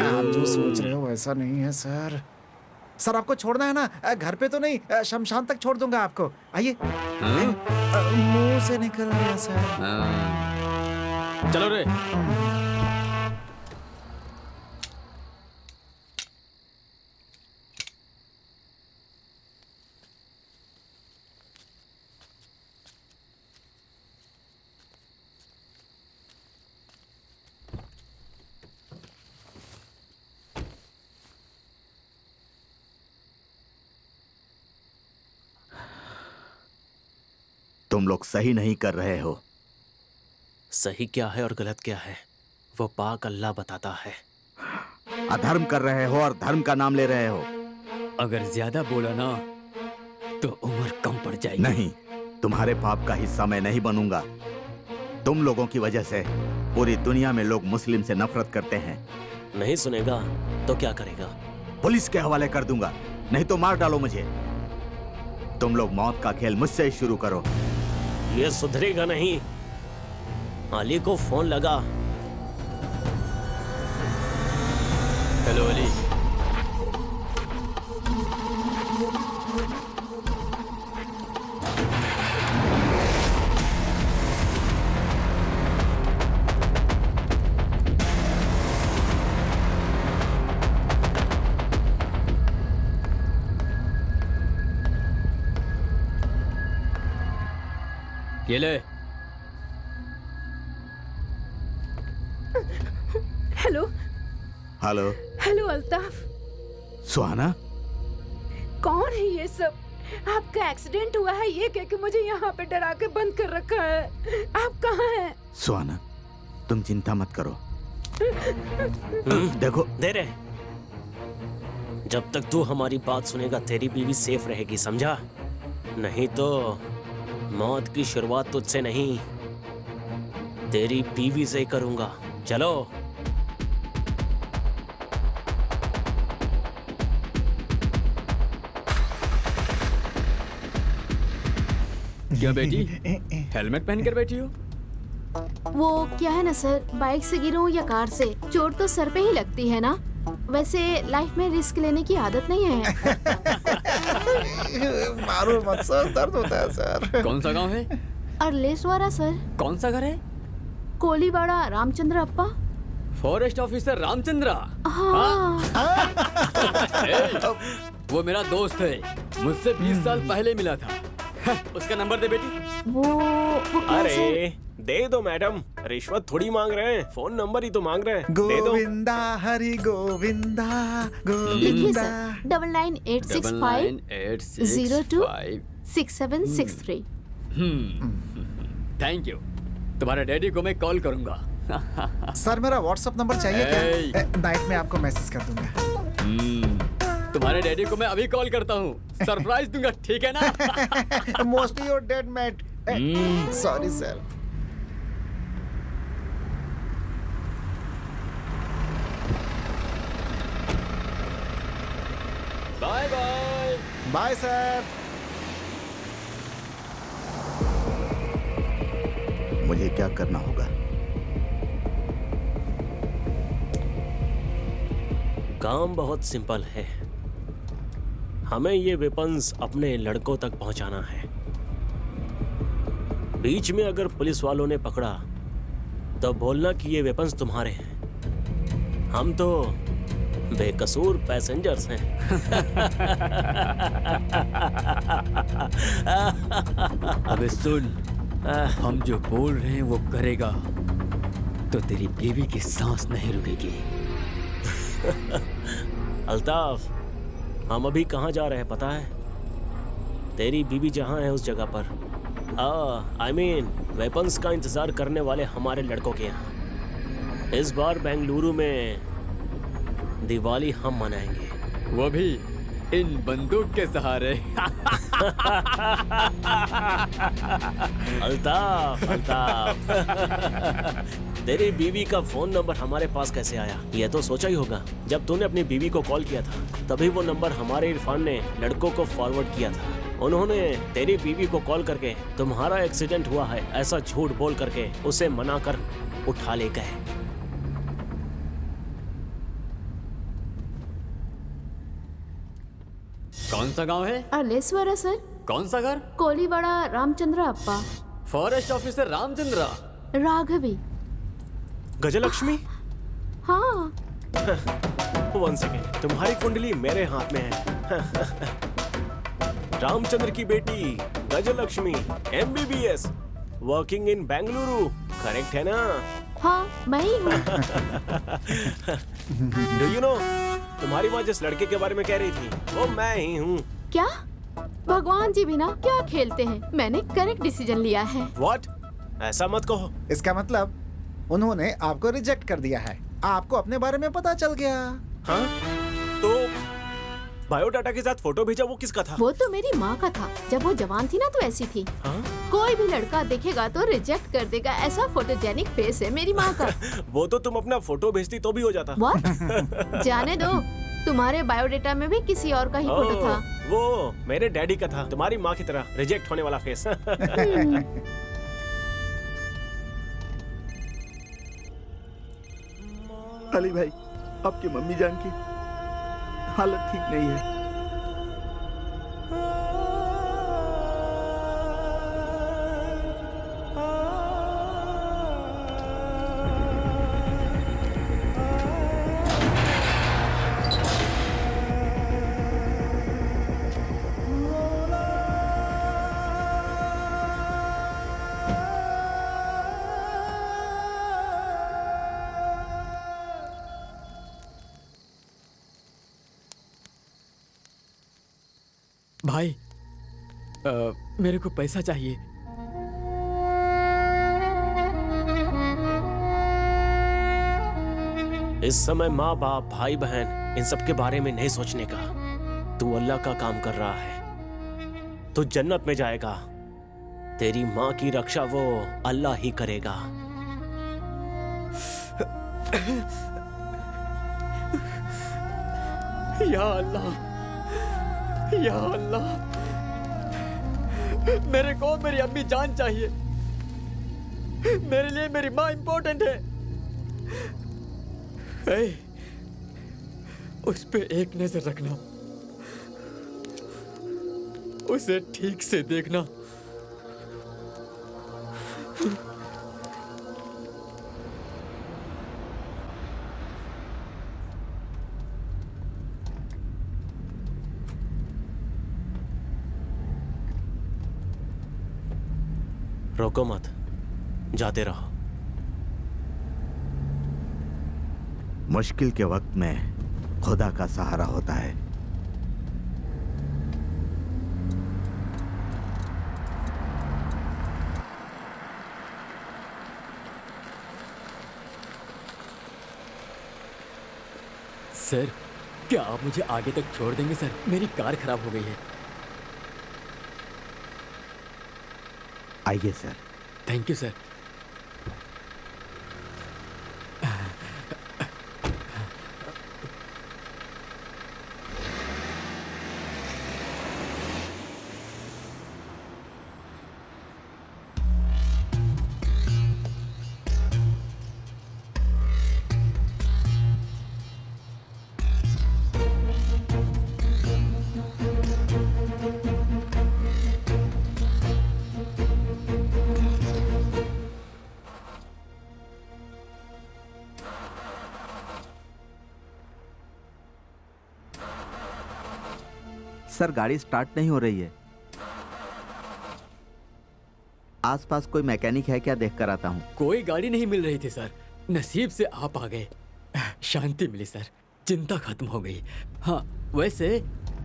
आप जो सोच रहे हो वैसा नहीं है सर। सर आपको छोड़ना है ना, घर पे तो नहीं, शमशान तक छोड़ दूंगा आपको। आइए। मुंह से निकल गया सर। चलो रे। तुम लोग सही नहीं कर रहे हो। सही क्या है और गलत क्या है वो पाक अल्लाह बताता है। अधर्म कर रहे हो और धर्म का नाम ले रहे हो। अगर ज्यादा बोला ना तो उम्र कम पड़ जाएगी। नहीं, तुम्हारे पाप का हिस्सा मैं नहीं बनूंगा। तुम लोगों की वजह से पूरी दुनिया में लोग मुस्लिम से नफरत करते हैं। नहीं सुनेगा तो क्या करेगा? पुलिस के हवाले कर दूंगा, नहीं तो मार डालो मुझे। तुम लोग मौत का खेल मुझसे ही शुरू करो। ये सुधरेगा नहीं। अली को फोन लगा। हेलो अली। ये ले। हेलो। हेलो। हेलो अल्ताफ। सुहाना, कौन है ये सब? आपका एक्सीडेंट हुआ है ये कह के मुझे यहाँ पे डरा के बंद कर रखा है। आप कहाँ हैं? सुहाना, तुम चिंता मत करो। देखो, दे रहे। जब तक तू हमारी बात सुनेगा तेरी बीवी सेफ रहेगी, समझा? नहीं तो मौत की शुरुआत तुझसे नहीं, तेरी बीवी से ही करूंगा। चलो। क्या बेटी, हेलमेट पहन कर बैठी हो? वो क्या है ना सर, बाइक से गिरूं या कार से, चोट तो सर पे ही लगती है ना। वैसे लाइफ में रिस्क लेने की आदत नहीं है। मारो मत सर, दर्द होता है सर। कौन सा गांव है? अरलेसवारा सर। कौन सा घर है? कोलीवाड़ा रामचंद्र अप्पा। Forest officer Ramachandra. हाँ। वो मेरा दोस्त है, मुझसे 20 साल पहले मिला था। उसका नंबर दे बेटी। वो क्या अरे सर? दे दो मैडम, रिश्वत थोड़ी मांग रहे हैं, फोन नंबर ही तो मांग रहे हैं। दे दो। गोविंदा हरि गोविंदा लिखिए गोविंदा। सर, 9986502663। 9986506763। Thank you. तुम्हारे डैडी को मैं कॉल करूंगा। सर मेरा व्हाट्सएप नंबर चाहिए क्या? नाइट में आपको मैसेज कर दूंगा। तुम्हारे डैडी को मैं अभी कॉल करता हूँ, सरप्राइज दूंगा, ठीक है ना? Mostly your dead mate. Sorry sir. Bye bye. Bye sir. मुझे क्या करना होगा? काम बहुत सिंपल है। हमें ये वेपन्स अपने लड़कों तक पहुंचाना है। बीच में अगर पुलिस वालों ने पकड़ा तो बोलना कि ये वेपन्स तुम्हारे हैं। हम तो बेकसूर पैसेंजर्स हैं। अबे सुन, हम जो बोल रहे हैं वो करेगा तो तेरी बीवी की सांस नहीं रुकेगी। अल्ताफ, हम अभी कहाँ जा रहे हैं पता है? तेरी बीवी जहाँ है उस जगह पर, आई मीन वेपन्स का इंतजार करने वाले हमारे लड़कों के यहाँ। इस बार बेंगलुरु में दिवाली हम मनाएंगे, वो भी इन बंदूक के सहारे। अल्ताफ, अल्ताफ। तेरी बीवी का फोन नंबर हमारे पास कैसे आया? ये तो सोचा ही होगा। जब तूने अपनी बीवी को कॉल किया था तभी वो नंबर हमारे इरफान ने लड़कों को फॉरवर्ड किया था। उन्होंने तेरी बीवी को कॉल करके तुम्हारा एक्सीडेंट हुआ है ऐसा झूठ बोल करके उसे मना कर उठा ले गए। कौन सा गांव है? अर्लेश्वर सर। कौन सा घर? कोलीवाड़ा रामचंद्र अप्पा। Forest officer Ramachandra. राघवी। गजलक्ष्मी? हाँ। 1 सेकेंड, तुम्हारी कुंडली मेरे हाथ में है। रामचंद्र की बेटी Gajalakshmi, MBBS, working in Bengaluru, correct है ना? हाँ, मैं ही हूँ। डू यू नो, तुम्हारी माँ जिस लड़के के बारे में कह रही थी वो मैं ही हूँ। क्या? भगवान जी भी ना क्या खेलते हैं। मैंने करेक्ट डिसीजन लिया है। व्हाट? ऐसा मत कहो। इसका मतलब उन्होंने आपको रिजेक्ट कर दिया है। आपको अपने बारे में पता चल गया। हाँ? तो बायोडाटा के साथ फोटो भेजा वो किसका था? वो तो मेरी माँ का था। जब वो जवान थी ना तो ऐसी थी। हाँ? कोई भी लड़का देखेगा तो रिजेक्ट कर देगा, ऐसा फोटोजेनिक फेस है मेरी माँ का। वो तो तुम अपना फोटो भेजती तो भी हो जाता। What? जाने दो, तुम्हारे बायोडेटा में भी किसी और का ही फोटो था। वो मेरे डैडी का था, तुम्हारी माँ की तरह रिजेक्ट होने वाला फेस। अली भाई, आपकी मम्मी जान की हालत ठीक नहीं है। भाई, मेरे को पैसा चाहिए। इस समय माँ बाप भाई बहन इन सब के बारे में नहीं सोचने का। तू अल्लाह का काम कर रहा है, तू जन्नत में जाएगा। तेरी माँ की रक्षा वो अल्लाह ही करेगा। या अल्लाह, या अल्लाह, मेरे को मेरी अम्मी जान चाहिए। मेरे लिए मेरी माँ इंपॉर्टेंट है। उस पे एक नजर रखना, उसे ठीक से देखना। रोको मत, जाते रहो। मुश्किल के वक्त में खुदा का सहारा होता है। सर, क्या आप मुझे आगे तक छोड़ देंगे सर? मेरी कार खराब हो गई है। आइए sir. Thank you sir. Sir, गाड़ी स्टार्ट नहीं हो रही है। आसपास कोई मैकेनिक है क्या? देख कर आता हूँ। कोई गाड़ी नहीं मिल रही थी सर। नसीब से आप आ गए, शांति मिली सर, चिंता खत्म हो गई। हाँ, वैसे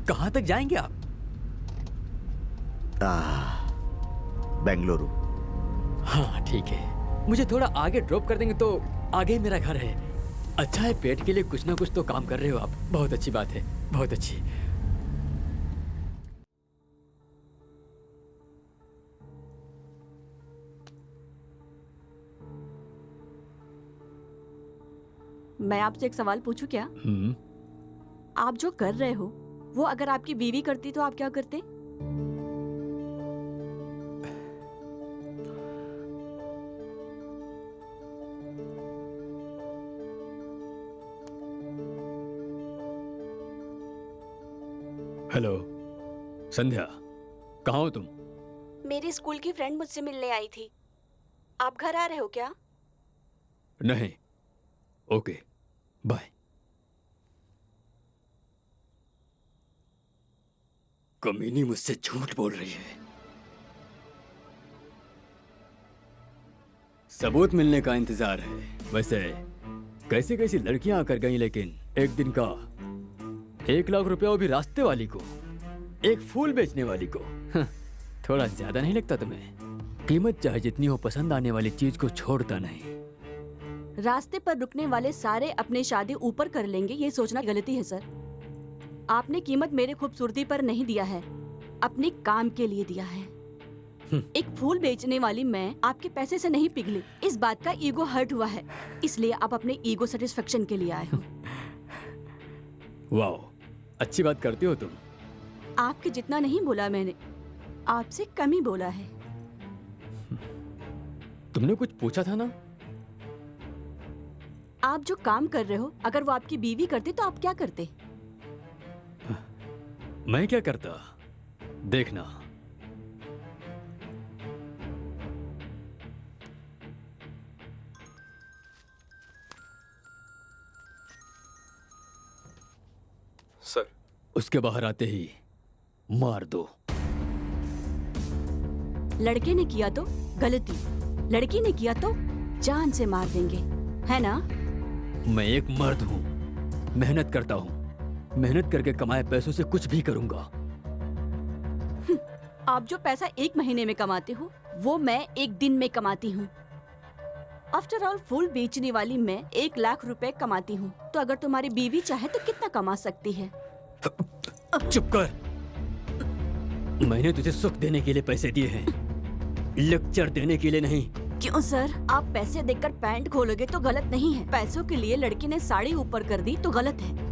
कहाँ तक जाएंगे आप? बेंगलुरु। हाँ ठीक है, मुझे थोड़ा आगे ड्रॉप कर देंगे तो आगे ही मेरा घर है। अच्छा है, पेट के लिए कुछ ना कुछ तो काम कर रहे हो आप। बहुत अच्छी बात है, बहुत अच्छी। मैं आपसे एक सवाल पूछूं क्या? आप जो कर रहे हो वो अगर आपकी बीवी करती तो आप क्या करते? हेलो संध्या, कहाँ हो तुम? मेरी स्कूल की फ्रेंड मुझसे मिलने आई थी। आप घर आ रहे हो क्या? नहीं। Okay, bye. कमीनी मुझसे झूठ बोल रही है। सबूत मिलने का इंतजार है। वैसे कैसी कैसी लड़कियां आकर गईं, लेकिन एक दिन का 1 लाख रुपया, वो भी रास्ते वाली को, एक फूल बेचने वाली को। थोड़ा ज्यादा नहीं लगता तुम्हें? कीमत चाहे जितनी हो, पसंद आने वाली चीज को छोड़ता नहीं। रास्ते पर रुकने वाले सारे अपने शादी ऊपर कर लेंगे, ये सोचना गलती है सर। आपने कीमत मेरे खूबसूरती पर नहीं दिया है, अपने काम के लिए दिया है। एक फूल बेचने वाली मैं आपके पैसे से नहीं पिघली। इस बात का ईगो हर्ट हुआ है, इसलिए आप अपने ईगो सेटिस्फेक्शन के लिए आए हो। वाह, अच्छी बात करती हो तुम। आपके जितना नहीं बोला मैंने, आपसे कम ही बोला है। तुमने कुछ पूछा था ना? आप जो काम कर रहे हो, अगर वो आपकी बीवी करते तो आप क्या करते? मैं क्या करता, देखना। सर, उसके बाहर आते ही मार दो। लड़के ने किया तो गलती, लड़की ने किया तो जान से मार देंगे, है ना? मैं एक मर्द हूँ, मेहनत करता हूँ, मेहनत करके कमाए पैसों से कुछ भी करूंगा। आप जो पैसा 1 महीने में कमाते हो, वो मैं 1 दिन में कमाती हूँ। आफ्टर ऑल, फूल बेचने वाली मैं 1 लाख रुपए कमाती हूँ, तो अगर तुम्हारी बीवी चाहे तो कितना कमा सकती है? चुप कर। मैंने तुझे सुख देने के लिए पैसे दिए हैं, लेक्चर देने के लिए नहीं। क्यों सर? आप पैसे देकर पैंट खोलोगे तो गलत नहीं है, पैसों के लिए लड़की ने साड़ी ऊपर कर दी तो गलत है।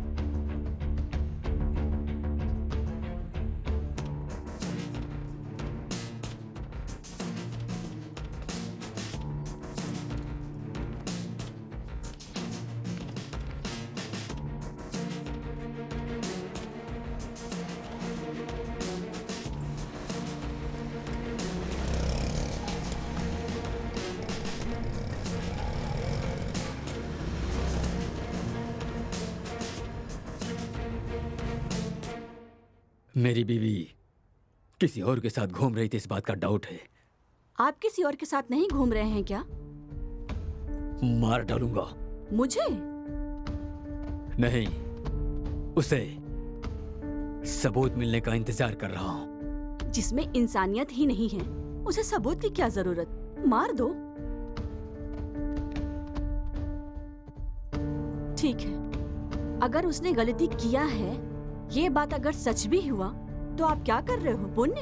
मेरी बीवी किसी और के साथ घूम रही थी, इस बात का डाउट है। आप किसी और के साथ नहीं घूम रहे हैं क्या? मार डालूंगा। मुझे? नहीं, उसे। सबूत मिलने का इंतजार कर रहा हूँ। जिसमें इंसानियत ही नहीं है, उसे सबूत की क्या जरूरत? मार दो। ठीक है, अगर उसने गलती किया है, ये बात अगर सच भी हुआ, तो आप क्या कर रहे हो? पुण्य?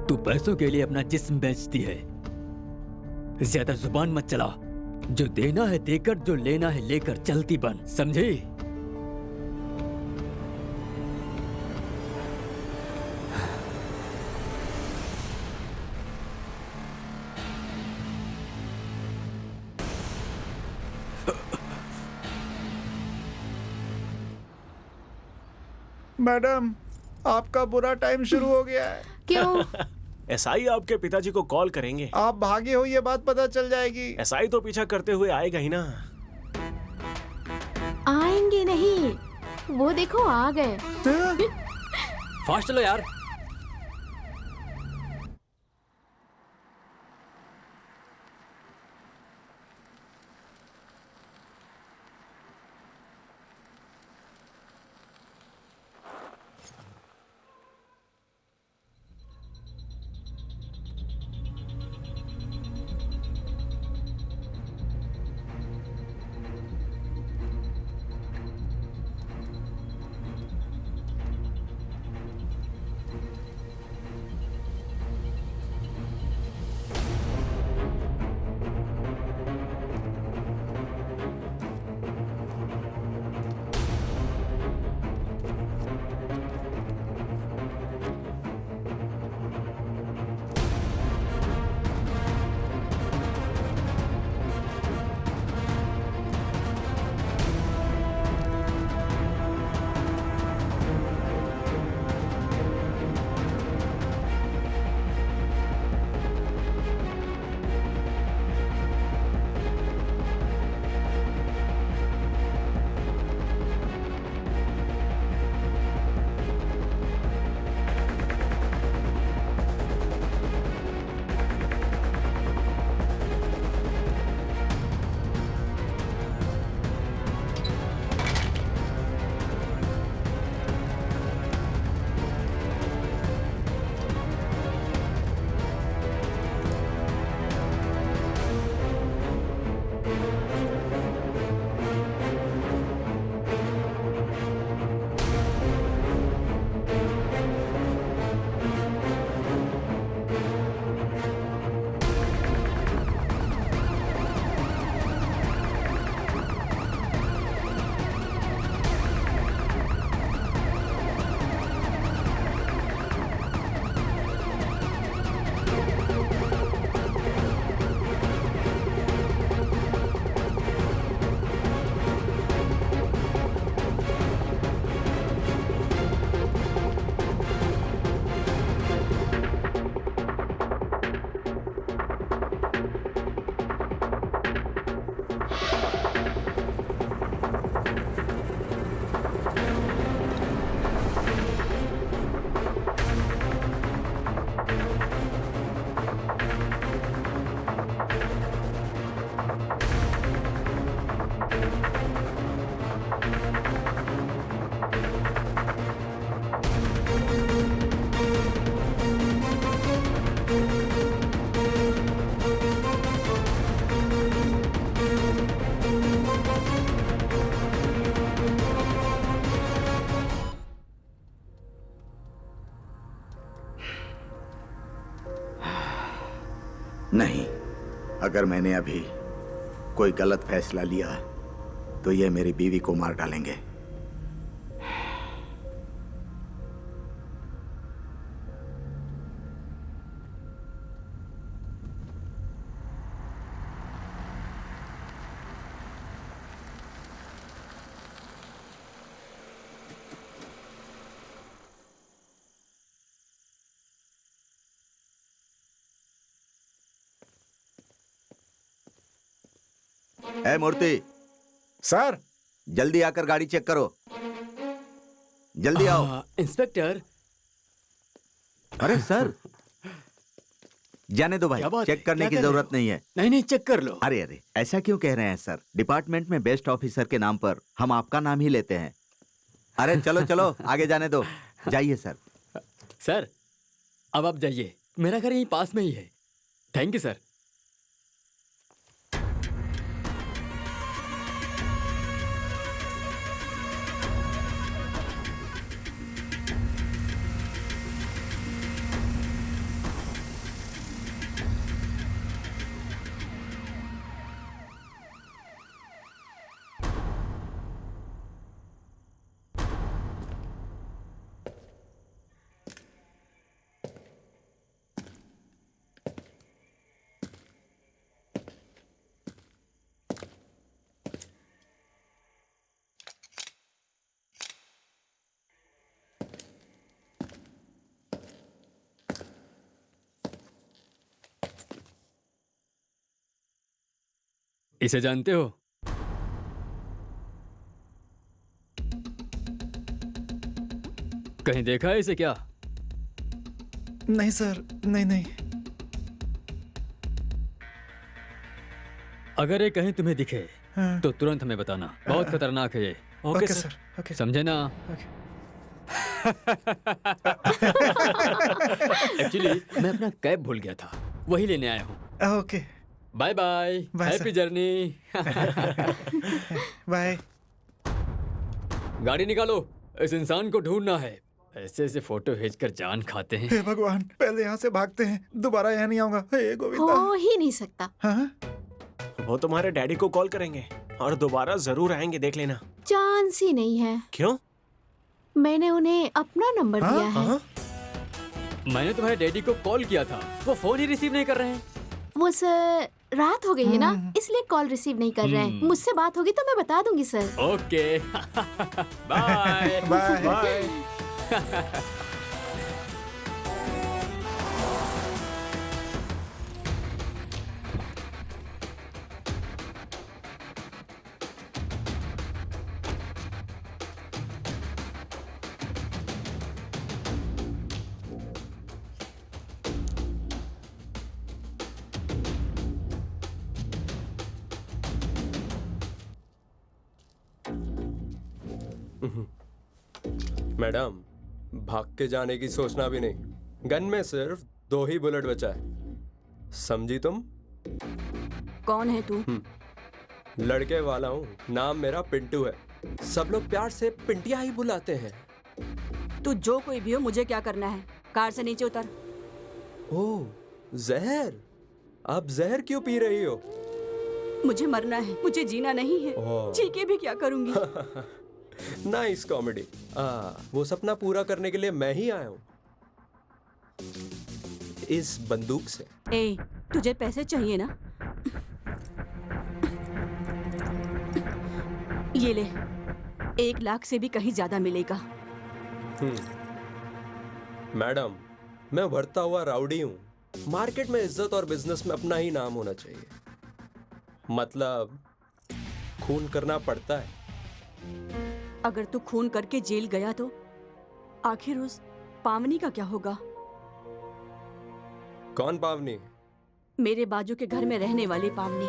तू पैसों के लिए अपना जिस्म बेचती है। ज्यादा जुबान मत चला। जो देना है देकर, जो लेना है लेकर चलती बन, समझी? मैडम, आपका बुरा टाइम शुरू हो गया है। क्यों? एसआई आपके पिताजी को कॉल करेंगे। आप भागे हो, ये बात पता चल जाएगी। एसआई तो पीछा करते हुए आएगा ही ना। आएंगे नहीं, वो देखो आ गए। फास्ट चलो यार। नहीं, अगर मैंने अभी कोई गलत फैसला लिया तो ये मेरी बीवी को मार डालेंगे। ए मूर्ति, सर, जल्दी आकर गाड़ी चेक करो। जल्दी आओ। इंस्पेक्टर। अरे सर, जाने दो भाई, क्या बात चेक है? करने क्या की कर रहे जरूरत हो? नहीं है। नहीं, चेक कर लो। अरे अरे, ऐसा क्यों कह रहे हैं सर? डिपार्टमेंट में बेस्ट ऑफिसर के नाम पर हम आपका नाम ही लेते हैं। अरे चलो चलो, आगे जाने दो। जाइए सर। सर, अब आप जाइए, मेरा घर यहीं पास में ही है। Thank you sir. इसे जानते हो? कहीं देखा है इसे क्या? नहीं सर, नहीं। अगर ये कहीं तुम्हें दिखे हाँ। तो तुरंत हमें बताना। बहुत खतरनाक है ये। Okay okay sir. Sir, okay. समझे ना? एक्चुअली मैं अपना कैब भूल गया था, वही लेने आया हूँ। Okay, bye bye, bye happy sir. Journey. Bye. गाड़ी निकालो, इस इंसान को ढूंढना है। ऐसे ऐसे फोटो भेजकर जान खाते हैं। हे भगवान, पहले यहाँ से भागते हैं, दोबारा यहाँ नहीं आऊंगा। हे गोविंदा। हो ही नहीं सकता। हाँ? वो तुम्हारे डैडी को कॉल करेंगे और दोबारा जरूर आएंगे, देख लेना। चांस ही नहीं है। क्यों? मैंने उन्हें अपना नंबर हाँ? दिया है। हाँ? मैंने तुम्हारे डैडी को कॉल किया था, वो फोन ही रिसीव नहीं कर रहे हैं। वो सर, रात हो गई है ना, इसलिए कॉल रिसीव नहीं कर रहे हैं। मुझसे बात होगी तो मैं बता दूंगी sir. Okay. Bye bye. Bye. Madam, भाग के जाने की सोचना भी नहीं। गन में सिर्फ 2 ही बुलेट बचा है। समझी तुम? कौन है तू? लड़के वाला हूँ, नाम मेरा पिंटू है। सब लोग प्यार से पिंटिया ही बुलाते हैं। तू जो कोई भी हो, मुझे क्या करना है? कार से नीचे उतर। ओह, जहर। आप जहर क्यों पी रही हो? मुझे मरना है, मुझे जीना नहीं है। ओह। जी के भी क्या करूंगी? Nice comedy. वो सपना पूरा करने के लिए मैं ही आया हूँ, इस बंदूक से। ए, तुझे पैसे चाहिए ना? ये ले, 1 लाख से भी कहीं ज्यादा मिलेगा। मैडम, मैं बढ़ता हुआ राउडी हूँ। मार्केट में इज्जत और बिजनेस में अपना ही नाम होना चाहिए। मतलब खून करना पड़ता है। अगर तू खून करके जेल गया तो आखिर उस पावनी का क्या होगा? कौन पावनी? मेरे बाजू के घर में रहने वाली पावनी।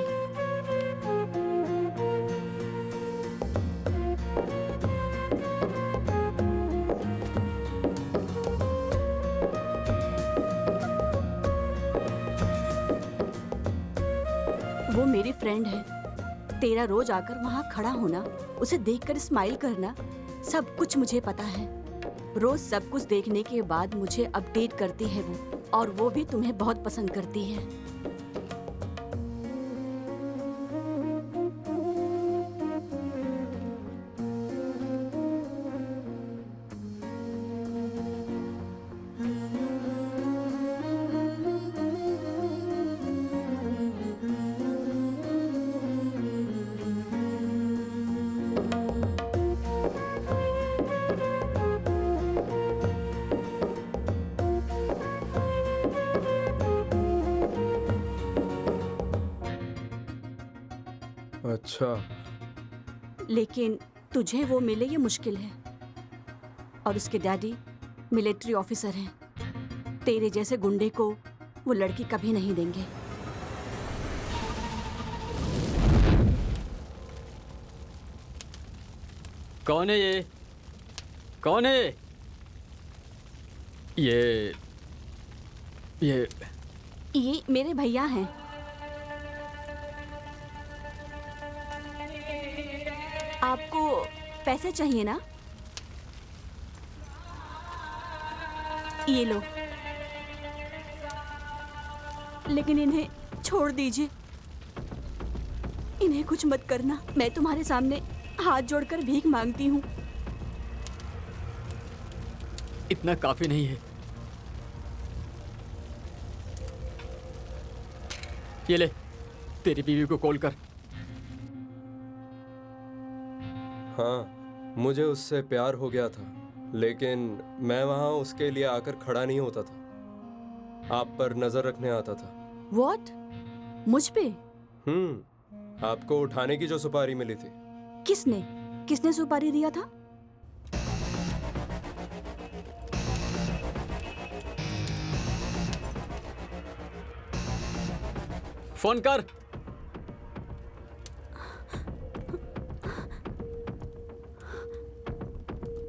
वो मेरी फ्रेंड है। तेरा रोज आकर वहाँ खड़ा होना, उसे देखकर स्माइल करना, सब कुछ मुझे पता है। रोज सब कुछ देखने के बाद मुझे अपडेट करती है वो, और वो भी तुम्हें बहुत पसंद करती है। अच्छा, लेकिन तुझे वो मिले ये मुश्किल है। और उसके डैडी मिलिट्री ऑफिसर हैं। तेरे जैसे गुंडे को वो लड़की कभी नहीं देंगे। कौन है ये? कौन है ये? ये मेरे भैया हैं। आपको पैसे चाहिए ना? ये लो। लेकिन इन्हें छोड़ दीजिए। इन्हें कुछ मत करना। मैं तुम्हारे सामने हाथ जोड़कर भीख मांगती हूँ। इतना काफी नहीं है। ये ले, तेरी बीवी को कॉल कर। हाँ, मुझे उससे प्यार हो गया था, लेकिन मैं वहां उसके लिए आकर खड़ा नहीं होता था। आप पर नजर रखने आता था। What? मुझ पे? आपको उठाने की जो सुपारी मिली थी। किसने सुपारी दिया था? फोन कर।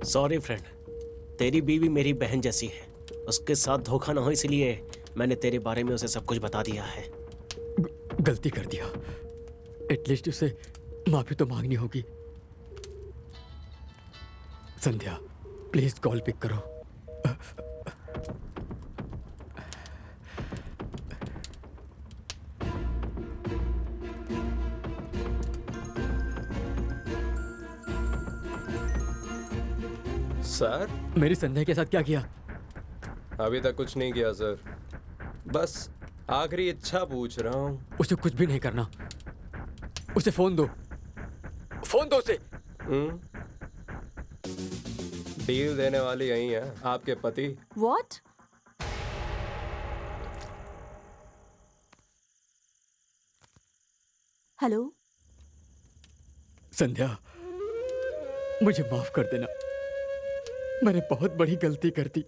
सॉरी फ्रेंड, तेरी बीवी मेरी बहन जैसी है। उसके साथ धोखा ना हो इसलिए मैंने तेरे बारे में उसे सब कुछ बता दिया है। गलती कर दिया। एटलीस्ट उसे माफी तो मांगनी होगी। संध्या, प्लीज कॉल पिक करो। सर, मेरी संध्या के साथ क्या किया? अभी तक कुछ नहीं किया सर। बस आखिरी इच्छा पूछ रहा हूँ। उसे कुछ भी नहीं करना। उसे फोन दो। फोन दो उसे। डील देने वाली यही है, आपके पति। What? हेलो। संध्या, मुझे माफ कर देना। मैंने बहुत बड़ी गलती कर दी।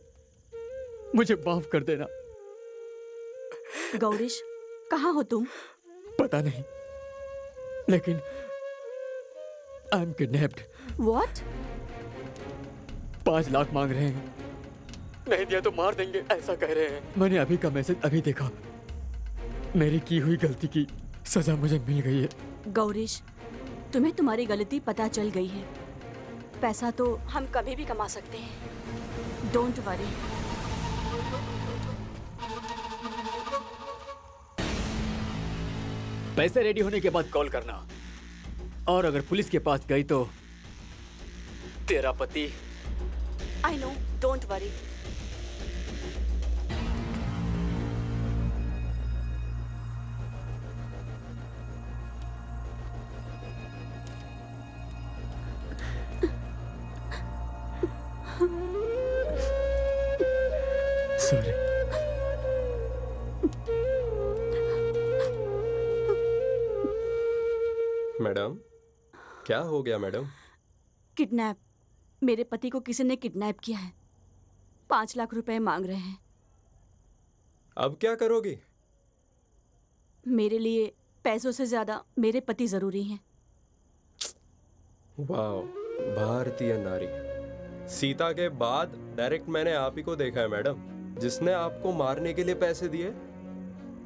मुझे माफ कर देना। गौरीश, कहाँ हो तुम? पता नहीं, लेकिन I am kidnapped. What? 5 lakh मांग रहे हैं। नहीं दिया तो मार देंगे, ऐसा कह रहे हैं। मैंने अभी का मैसेज अभी देखा। मेरी की हुई गलती की सजा मुझे मिल गई है। गौरीश, तुम्हें तुम्हारी गलती पता चल गई है। पैसा तो हम कभी भी कमा सकते हैं। Don't worry. पैसे रेडी होने के बाद कॉल करना। और अगर पुलिस के पास गई तो तेरा पति। I know, don't worry. Sorry. Madam, क्या हो गया मैडम? किडनैप। मेरे पति को किसी ने किडनैप किया है। 5 लाख रुपए मांग रहे हैं। अब क्या करोगी? मेरे लिए पैसों से ज्यादा मेरे पति जरूरी हैं। वाह, भारतीय नारी। सीता के बाद डायरेक्ट मैंने आप ही को देखा है मैडम। जिसने आपको मारने के लिए पैसे दिए,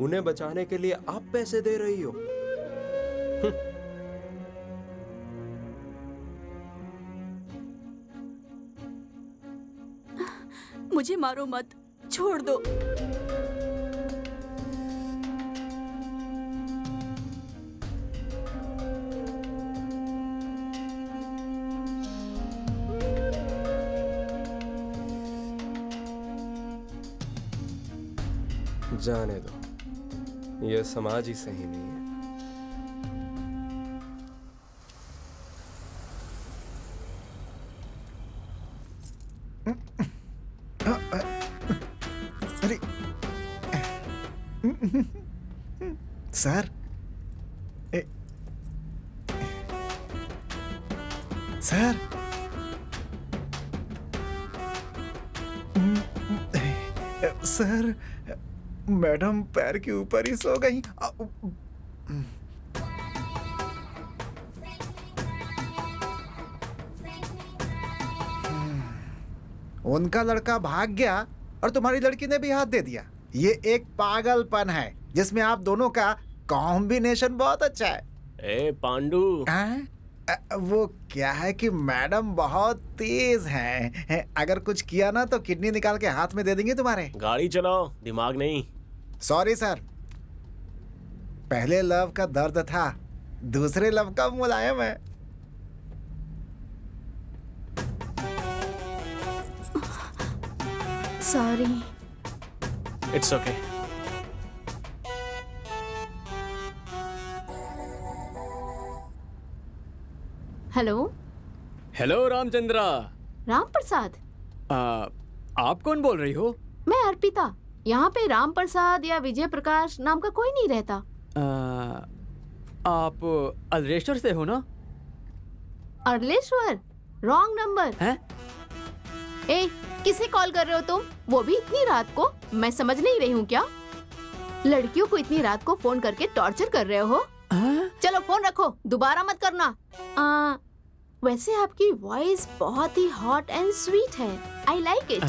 उन्हें बचाने के लिए आप पैसे दे रही हो। मुझे मारो मत, छोड़ दो। जाने दो, यह समाज ही सही नहीं है। अरे सर, सर, सर, मैडम पैर के ऊपर ही सो गई। उनका लड़का भाग गया और तुम्हारी लड़की ने भी हाथ दे दिया। ये एक पागलपन है जिसमें आप दोनों का कॉम्बिनेशन बहुत अच्छा है। ए पांडू, वो क्या है कि मैडम बहुत तेज हैं। अगर कुछ किया ना तो किडनी निकाल के हाथ में दे देंगे तुम्हारे। गाड़ी चलाओ, दिमाग नहीं। सॉरी सर, पहले लव का दर्द था, दूसरे लव का मुलायम है। Sorry. It's okay. Hello. Hello Ramachandra. Ram Prasad? आप कौन बोल रही हो? मैं अर्पिता। यहाँ पे राम प्रसाद या विजय प्रकाश नाम का कोई नहीं रहता। आप अल्रेश्वर से हो ना? अर्लेश्वर? रॉन्ग नंबर हैं? ए, किसे कॉल कर रहे हो तुम? वो भी इतनी रात को? मैं समझ नहीं रही हूँ क्या? लड़कियों को इतनी रात को फोन करके टॉर्चर कर रहे हो? चलो फोन रखो, दोबारा मत करना। वैसे आपकी वॉइस बहुत ही हॉट एंड स्वीट है। I like it.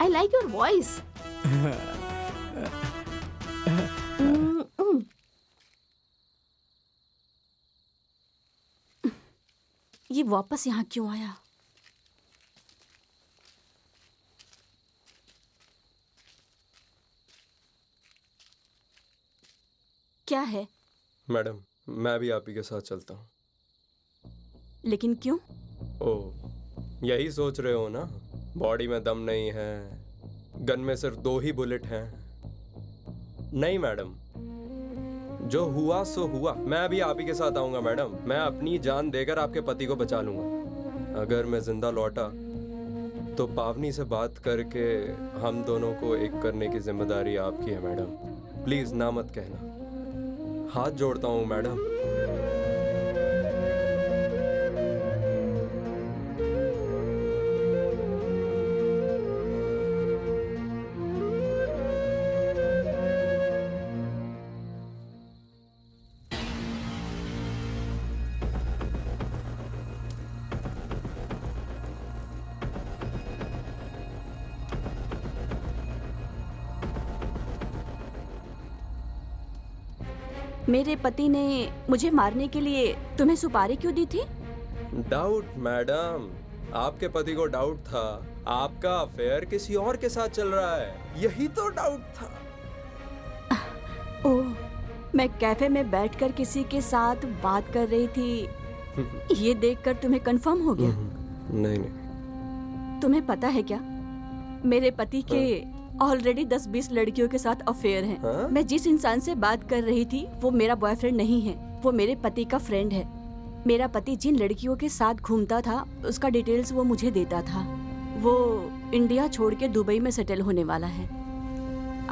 I like your voice. ये वापस यहाँ क्यों आया? क्या है? मैडम, मैं भी आप ही के साथ चलता हूँ। लेकिन क्यों? ओह, यही सोच रहे हो ना? बॉडी में दम नहीं है, गन में सिर्फ 2 ही बुलेट हैं। नहीं मैडम, जो हुआ सो हुआ। मैं भी आप ही के साथ आऊंगा मैडम। मैं अपनी जान देकर आपके पति को बचा लूंगा। अगर मैं जिंदा लौटा तो पावनी से बात करके हम दोनों को एक करने की जिम्मेदारी आपकी है मैडम। प्लीज ना मत कहना, हाथ जोड़ता हूँ मैडम। मेरे पति ने मुझे मारने के लिए तुम्हें सुपारी क्यों दी थी? डाउट मैडम, आपके पति को डाउट था आपका अफेयर किसी और के साथ चल रहा है, यही तो डाउट था। ओह, मैं कैफे में बैठकर किसी के साथ बात कर रही थी। ये देखकर तुम्हें कंफर्म हो गया? नहीं नहीं। तुम्हें पता है क्या, मेरे पति के ऑलरेडी 10-20 लड़कियों के साथ अफेयर है। हाँ? मैं जिस इंसान से बात कर रही थी वो मेरा बॉयफ्रेंड नहीं है, वो मेरे पति का फ्रेंड है। मेरा पति जिन लड़कियों के साथ घूमता था उसका डिटेल्स वो मुझे देता था। वो इंडिया छोड़ के दुबई में सेटल होने वाला है।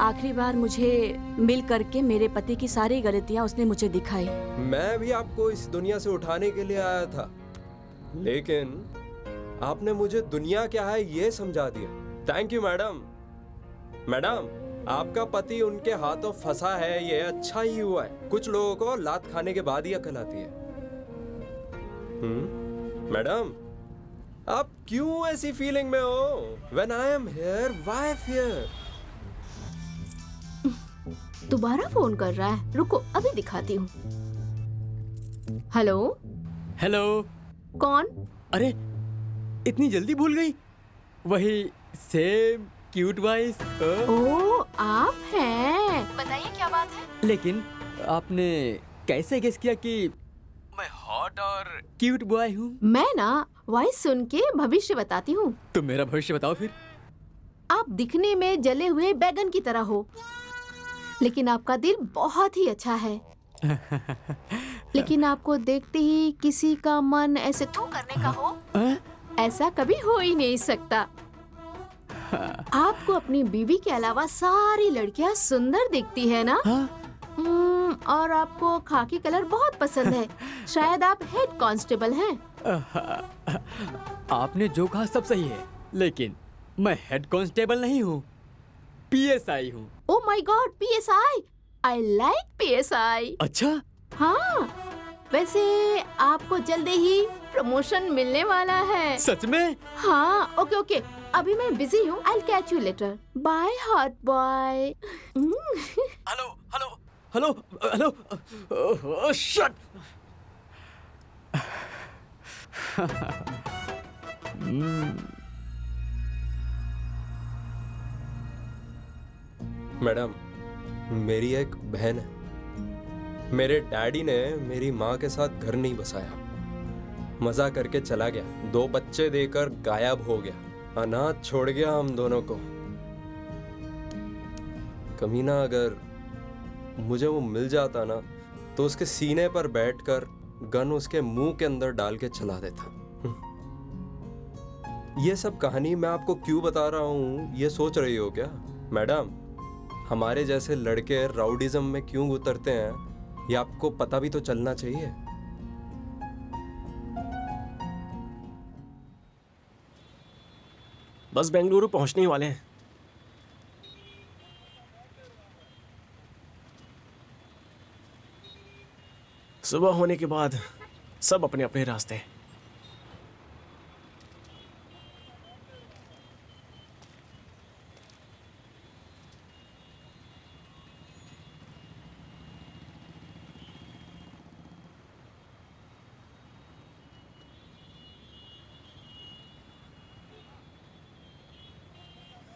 आखिरी बार मुझे मिल करके मेरे पति की सारी गलतियां उसने मुझे दिखाई। मैं भी आपको इस दुनिया से उठाने के लिए आया था, लेकिन आपने मुझे दुनिया क्या है ये समझा दिया। Thank you madam. मैडम, आपका पति उनके हाथों फंसा है, ये अच्छा ही हुआ है। कुछ लोगों को लात खाने के बाद ही अकल आती है। मैडम, आप क्यों ऐसी फीलिंग में हो? When I am here, why fear? दोबारा फोन कर रहा है, रुको अभी दिखाती हूँ। हेलो। हेलो। कौन? अरे, इतनी जल्दी भूल गई? वही सेम क्यूट वॉइस। ओह, आप हैं। बताइए क्या बात है? लेकिन आपने कैसे गेस किया कि मैं हॉट और क्यूट बॉय हूँ? मैं ना वॉइस सुन के भविष्य बताती हूँ। तुम मेरा भविष्य बताओ फिर। आप दिखने में जले हुए बैगन की तरह हो, लेकिन आपका दिल बहुत ही अच्छा है। लेकिन आपको देखते ही किसी का मन ऐसे थू करने का हो, ऐसा कभी हो ही नहीं सकता। आपको अपनी बीवी के अलावा सारी लड़कियां सुंदर दिखती है ना? और आपको खाकी कलर बहुत पसंद है। शायद आप हेड कांस्टेबल हैं। आपने जो कहा सब सही है, लेकिन मैं हेड कांस्टेबल नहीं हूँ, पीएसआई हूँ। Oh my God, PSI. I like PSI. अच्छा? हाँ, वैसे आपको जल्दी ही प्रमोशन मिलने वाला है। सच में? हाँ, ओके ओके, अभी मैं बिजी हूँ। I will catch you later. By hot boy. Hello hello hello hello, shut. Madam, मेरी एक बहन है। मेरे डैडी ने मेरी माँ के साथ घर नहीं बसाया, मजा करके चला गया, 2 बच्चे देकर गायब हो गया, अनाथ छोड़ गया हम दोनों को। कमीना अगर मुझे वो मिल जाता ना, तो उसके सीने पर बैठकर गन उसके मुंह के अंदर डाल के चला देता। ये सब कहानी मैं आपको क्यों बता रहा हूँ, ये सोच रही हो क्या? मैडम, हमारे जैसे लड़के राउडिज्म में क्यों उतरते हैं, ये आपको पता भी तो चलना चाहिए। बस बेंगलुरु पहुंचने ही वाले हैं। सुबह होने के बाद सब अपने अपने रास्ते।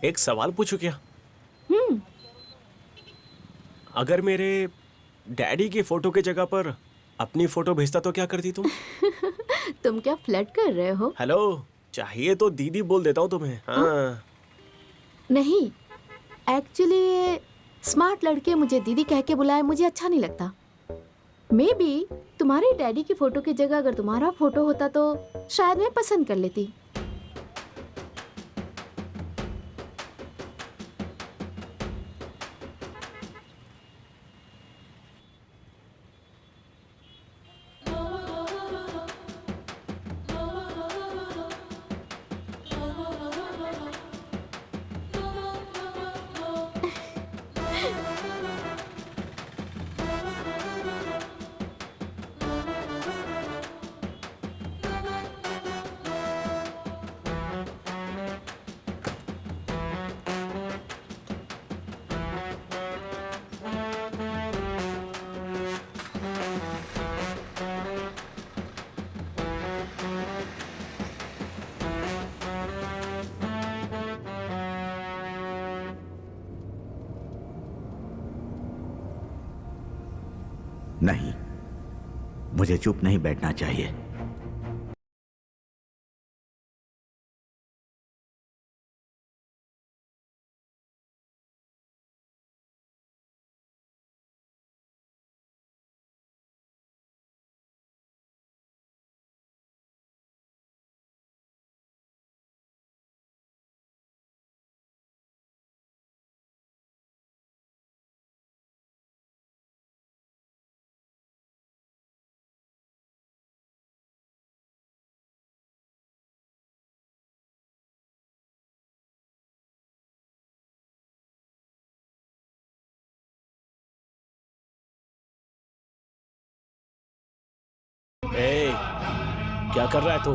एक सवाल पूछूं क्या? अगर मेरे डैडी की फोटो की जगह पर अपनी फोटो भेजता तो क्या करती तुम? तुम क्या फ्लर्ट कर रहे हो? हेलो, चाहिए तो दीदी बोल देता हूँ तुम्हें। हाँ। नहीं, एक्चुअली स्मार्ट लड़के मुझे दीदी कह के बुलाए मुझे अच्छा नहीं लगता। मे बी तुम्हारे डैडी की फोटो की जगह अगर तुम्हारा फोटो होता तो शायद मैं पसंद कर लेती। नहीं, मुझे चुप नहीं बैठना चाहिए। ए, क्या कर रहा है तू?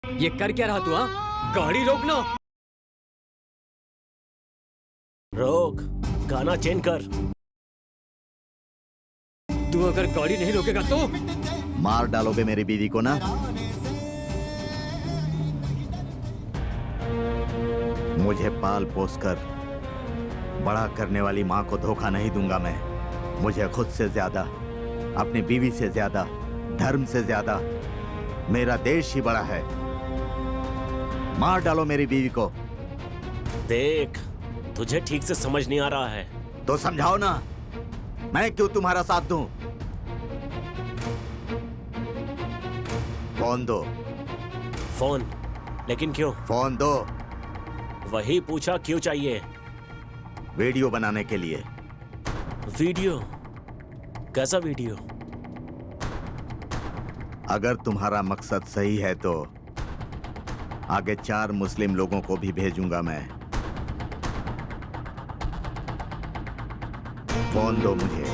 ये कर क्या रहा तू? हाँ, गाड़ी रोकना। रोक, गाना चेंज कर। तू अगर गाड़ी नहीं रोकेगा तो मार डालोगे मेरी बीवी को ना? मुझे पाल पोस कर बड़ा करने वाली माँ को धोखा नहीं दूंगा मैं। मुझे खुद से ज्यादा, अपनी बीवी से ज्यादा, धर्म से ज्यादा मेरा देश ही बड़ा है। मार डालो मेरी बीवी को। देख, तुझे ठीक से समझ नहीं आ रहा है तो समझाओ ना, मैं क्यों तुम्हारा साथ दूं? फोन दो। फोन? लेकिन क्यों? फोन दो। वही पूछा, क्यों चाहिए? वीडियो बनाने के लिए। वीडियो? कैसा वीडियो? अगर तुम्हारा मकसद सही है तो आगे 4 मुस्लिम लोगों को भी भेजूंगा मैं। फोन दो मुझे।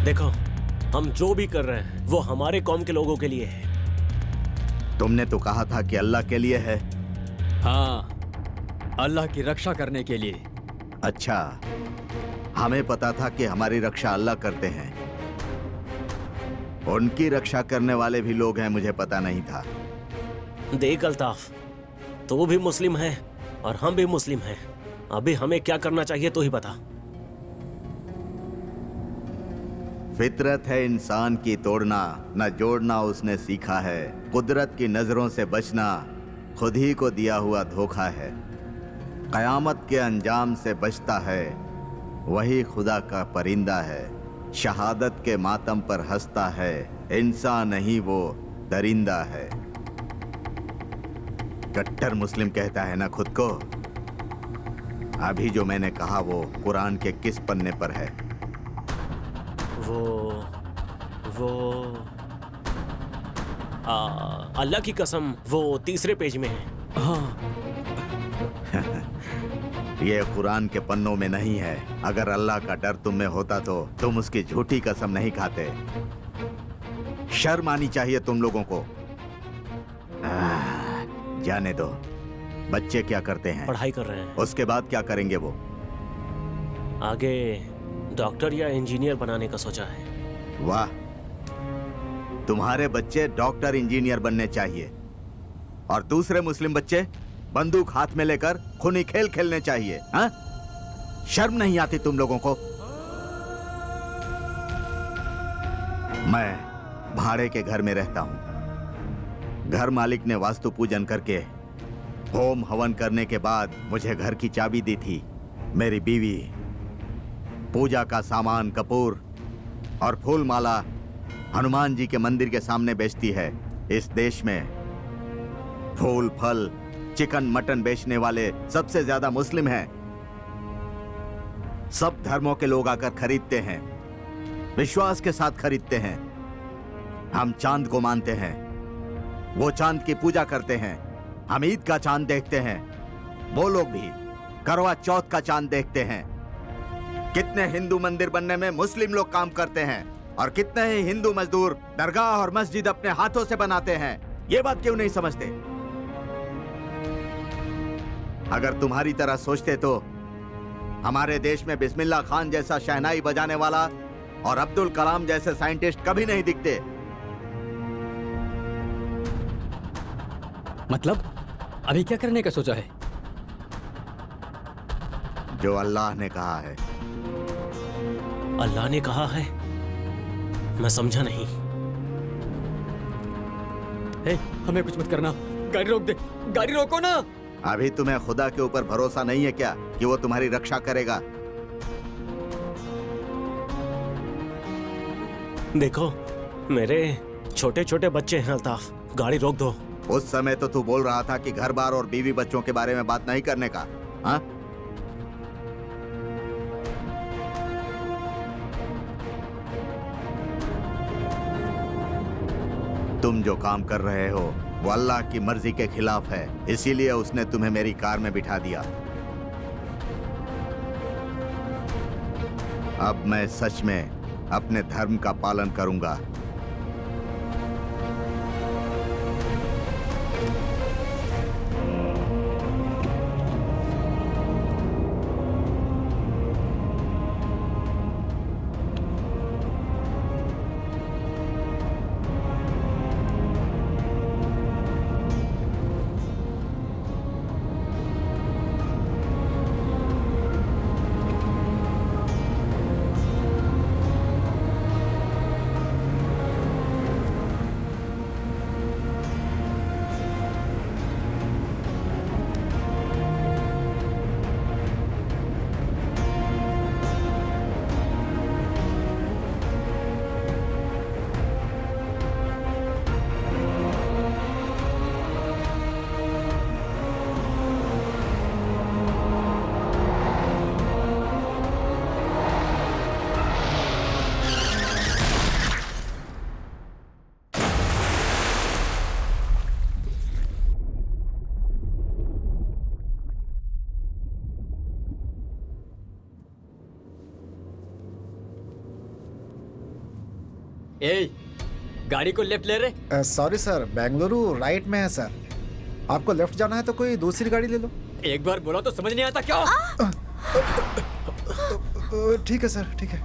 देखो, हम जो भी कर रहे हैं वो हमारे कौम के लोगों के लिए है। तुमने तो कहा था कि अल्लाह के लिए है। हाँ, अल्लाह की रक्षा करने के लिए। अच्छा, हमें पता था कि हमारी रक्षा अल्लाह करते हैं। उनकी रक्षा करने वाले भी लोग हैं, मुझे पता नहीं था। देख अल्ताफ, तू भी मुस्लिम है और हम भी मुस्लिम हैं। अभी हमें क्या करना चाहिए तो ही बता। फितरत है इंसान की तोड़ना, न जोड़ना उसने सीखा है। कुदरत की नजरों से बचना खुद ही को दिया हुआ धोखा है। कयामत के अंजाम से बचता है, वही खुदा का परिंदा है। शहादत के मातम पर हंसता है, इंसान नहीं वो दरिंदा है। कट्टर मुस्लिम कहता है ना खुद को। अभी जो मैंने कहा वो कुरान के किस पन्ने पर है? वो अल्लाह की कसम, वो 3 पेज में है। हाँ। ये कुरान के पन्नों में नहीं है। अगर अल्लाह का डर तुम में होता तो तुम उसकी झूठी कसम नहीं खाते। शर्म आनी चाहिए तुम लोगों को। जाने दो। बच्चे क्या करते हैं? पढ़ाई कर रहे हैं। उसके बाद क्या करेंगे वो? आगे डॉक्टर या इंजीनियर बनाने का सोचा है। वाह, तुम्हारे बच्चे डॉक्टर इंजीनियर बनने चाहिए और दूसरे मुस्लिम बच्चे बंदूक हाथ में लेकर खूनी खेल खेलने चाहिए। हाँ? शर्म नहीं आती तुम लोगों को? मैं भाड़े के घर में रहता हूं। घर मालिक ने वास्तु पूजन करके होम हवन करने के बाद मुझे घर की चाबी दी थी। मेरी बीवी पूजा का सामान, कपूर और फूल माला हनुमान जी के मंदिर के सामने बेचती है। इस देश में फूल, फल, चिकन, मटन बेचने वाले सबसे ज्यादा मुस्लिम हैं। सब धर्मों के लोग आकर खरीदते हैं, विश्वास के साथ खरीदते हैं। हम चांद को मानते हैं, वो चांद की पूजा करते हैं। हम ईद का चांद देखते हैं, वो लोग भी करवा चौथ का चांद देखते हैं। कितने हिंदू मंदिर बनने में मुस्लिम लोग काम करते हैं और कितने ही हिंदू मजदूर दरगाह और मस्जिद अपने हाथों से बनाते हैं। ये बात क्यों नहीं समझते? अगर तुम्हारी तरह सोचते तो हमारे देश में बिस्मिल्लाह खान जैसा शहनाई बजाने वाला और अब्दुल कलाम जैसे साइंटिस्ट कभी नहीं दिखते। मतलब अभी क्या करने का सोचा है? जो अल्लाह ने कहा है। अल्लाह ने कहा है? मैं समझा नहीं। हे, हमें कुछ मत करना। गाड़ी रोक दे। गाड़ी रोको ना। अभी तुम्हें खुदा के ऊपर भरोसा नहीं है क्या कि वो तुम्हारी रक्षा करेगा? देखो, मेरे छोटे छोटे बच्चे हैं अल्ताफ, गाड़ी रोक दो। उस समय तो तू बोल रहा था कि घर बार और बीवी बच्चों के बारे में बात नहीं करने का। हाँ? तुम जो काम कर रहे हो वो अल्लाह की मर्जी के खिलाफ है, इसीलिए उसने तुम्हें मेरी कार में बिठा दिया। अब मैं सच में अपने धर्म का पालन करूंगा। ए, गाड़ी को लेफ्ट ले रहे? सॉरी सर, बेंगलुरु राइट में है सर। आपको लेफ्ट जाना है तो कोई दूसरी गाड़ी ले लो। एक बार बोला तो समझ नहीं आता क्या? ठीक है सर, ठीक है।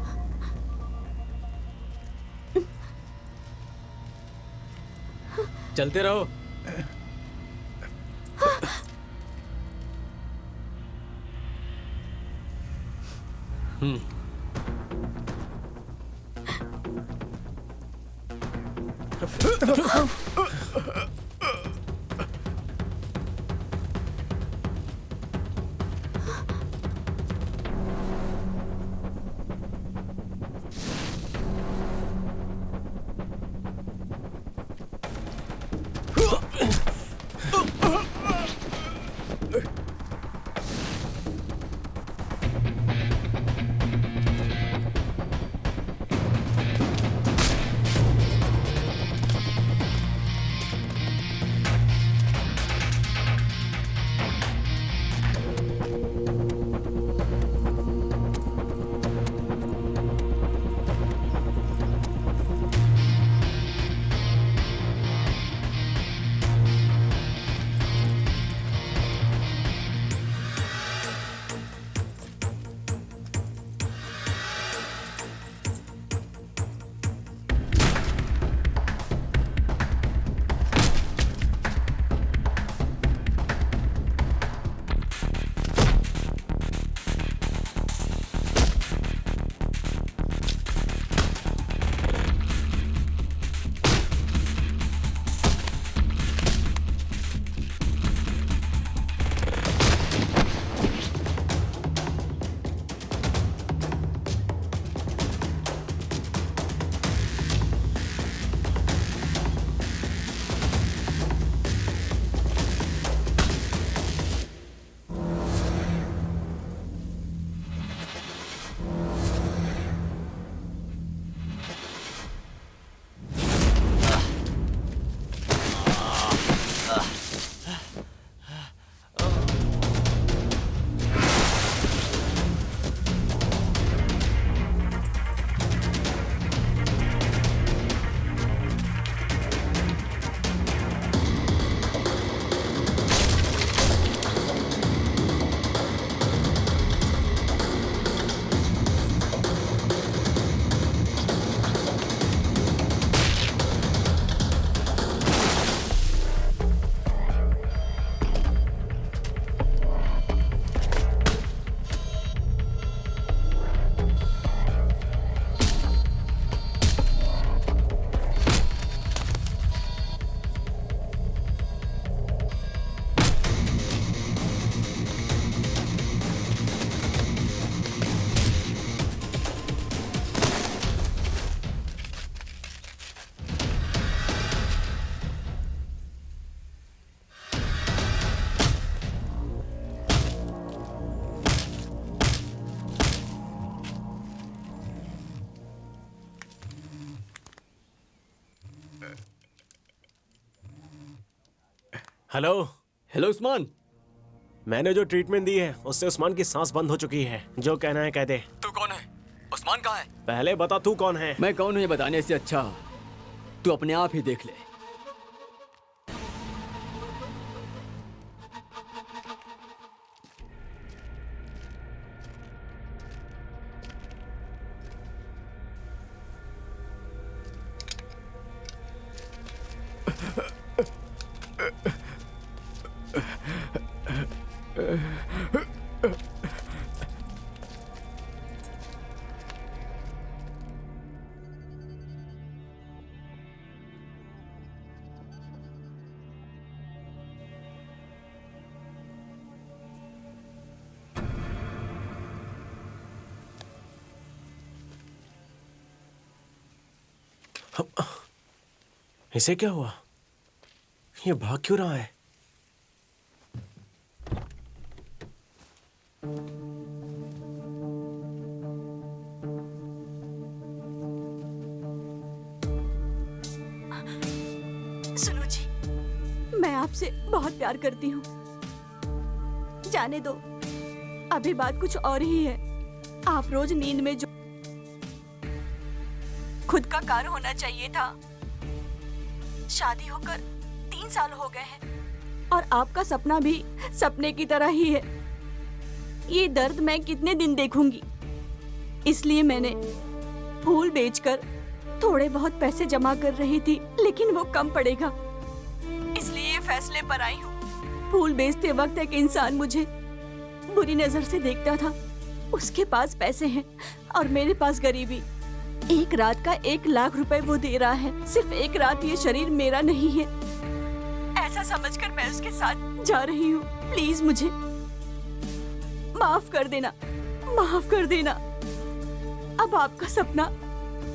चलते रहो। हेलो। हेलो उस्मान। मैंने जो ट्रीटमेंट दी है उससे उस्मान की सांस बंद हो चुकी है। जो कहना है कह दे। तू कौन है? उस्मान कहाँ है? पहले बता तू कौन है। मैं कौन हूँ ये बताने से अच्छा तू अपने आप ही देख ले। इसे क्या हुआ? ये भाग क्यों रहा है? सुनो जी, मैं आपसे बहुत प्यार करती हूँ। जाने दो, अभी बात कुछ और ही है। आप रोज नींद में जो खुद का कार होना चाहिए था। शादी होकर 3 साल हो गए हैं और आपका सपना भी सपने की तरह ही है। ये दर्द मैं कितने दिन देखूंगी? इसलिए मैंने फूल बेचकर थोड़े बहुत पैसे जमा कर रही थी, लेकिन वो कम पड़ेगा, इसलिए ये फैसले पर आई हूँ। फूल बेचते वक्त एक इंसान मुझे बुरी नजर से देखता था। उसके पास पैसे हैं और मेरे पास गरीबी। एक रात का 1 लाख रुपए वो दे रहा है। सिर्फ एक रात। ये शरीर मेरा नहीं है, ऐसा समझकर मैं उसके साथ जा रही हूँ। प्लीज मुझे माफ कर देना, माफ कर देना। अब आपका सपना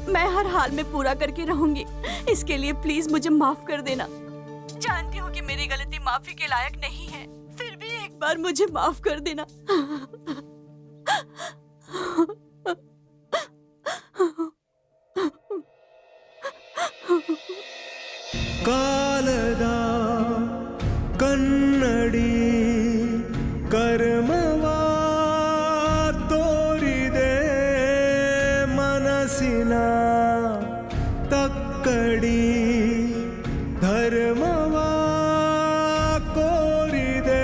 मैं हर हाल में पूरा करके रहूंगी। इसके लिए प्लीज मुझे माफ कर देना। जानती हूँ कि मेरी गलती माफी के लायक नहीं है, फिर भी एक बार मुझे माफ कर देना। ಕಾಲದ ಕನ್ನಡಿ ಕರ್ಮವ ತೋರಿದೆ ಮನಸ್ಸಿನ ತಕ್ಕಡಿ ಧರ್ಮವ ಕೋರಿದೆ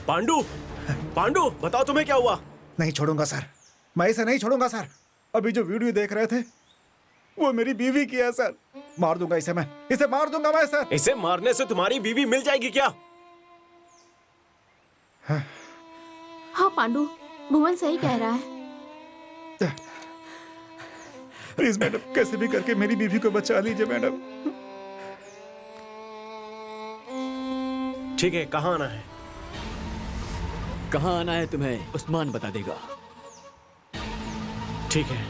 पांडु, पांडु, बताओ तुम्हें क्या हुआ? नहीं छोड़ूंगा सर, मैं इसे नहीं छोड़ूंगा सर। अभी जो वीडियो देख रहे थे वो मेरी बीवी की है सर। मार दूंगा इसे, मैं इसे मार दूंगा मैं सर। इसे मारने से तुम्हारी बीवी मिल जाएगी क्या? हाँ पांडु, भुवन सही कह रहा है। प्लीज मैडम, कैसे भी करके मेरी बीवी को बचा लीजिए मैडम। ठीक है, कहाँ आना है? कहाँ आना है तुम्हें उस्मान बता देगा। ठीक है।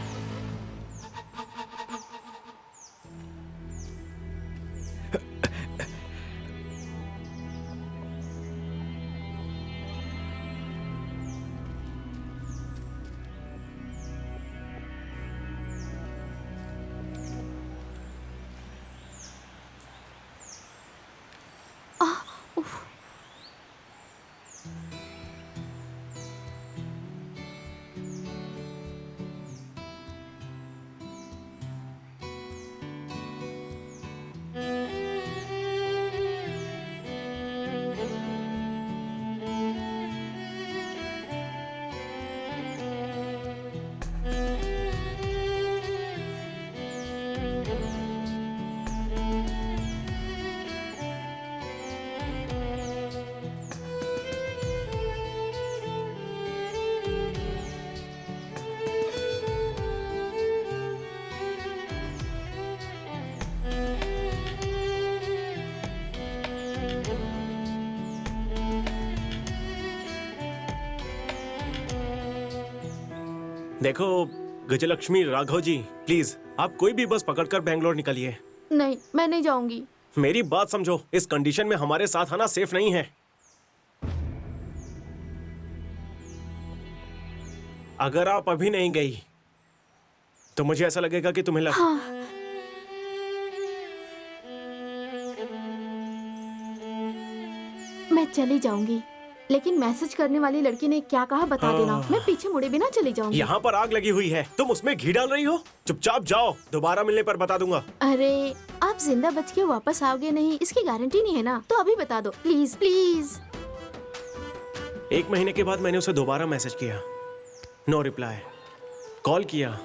देखो गजलक्ष्मी, राघव जी, प्लीज आप कोई भी बस पकड़कर बेंगलोर निकलिए। नहीं, मैं नहीं जाऊंगी। मेरी बात समझो, इस कंडीशन में हमारे साथ आना सेफ नहीं है। अगर आप अभी नहीं गई तो मुझे ऐसा लगेगा कि तुम्हें हाँ। मैं चली जाऊंगी, लेकिन मैसेज करने वाली लड़की ने क्या कहा बता देना। मैं पीछे मुड़े बिना चली जाऊंगी। यहाँ पर आग लगी हुई है, तुम उसमें घी डाल रही हो। चुपचाप जाओ, दोबारा मिलने पर बता दूंगा। अरे आप जिंदा बच के वापस आओगे नहीं, इसकी गारंटी नहीं है ना, तो अभी बता दो प्लीज प्लीज। 1 महीने के बाद मैंने उसे दोबारा मैसेज किया, नो रिप्लाई। कॉल किया,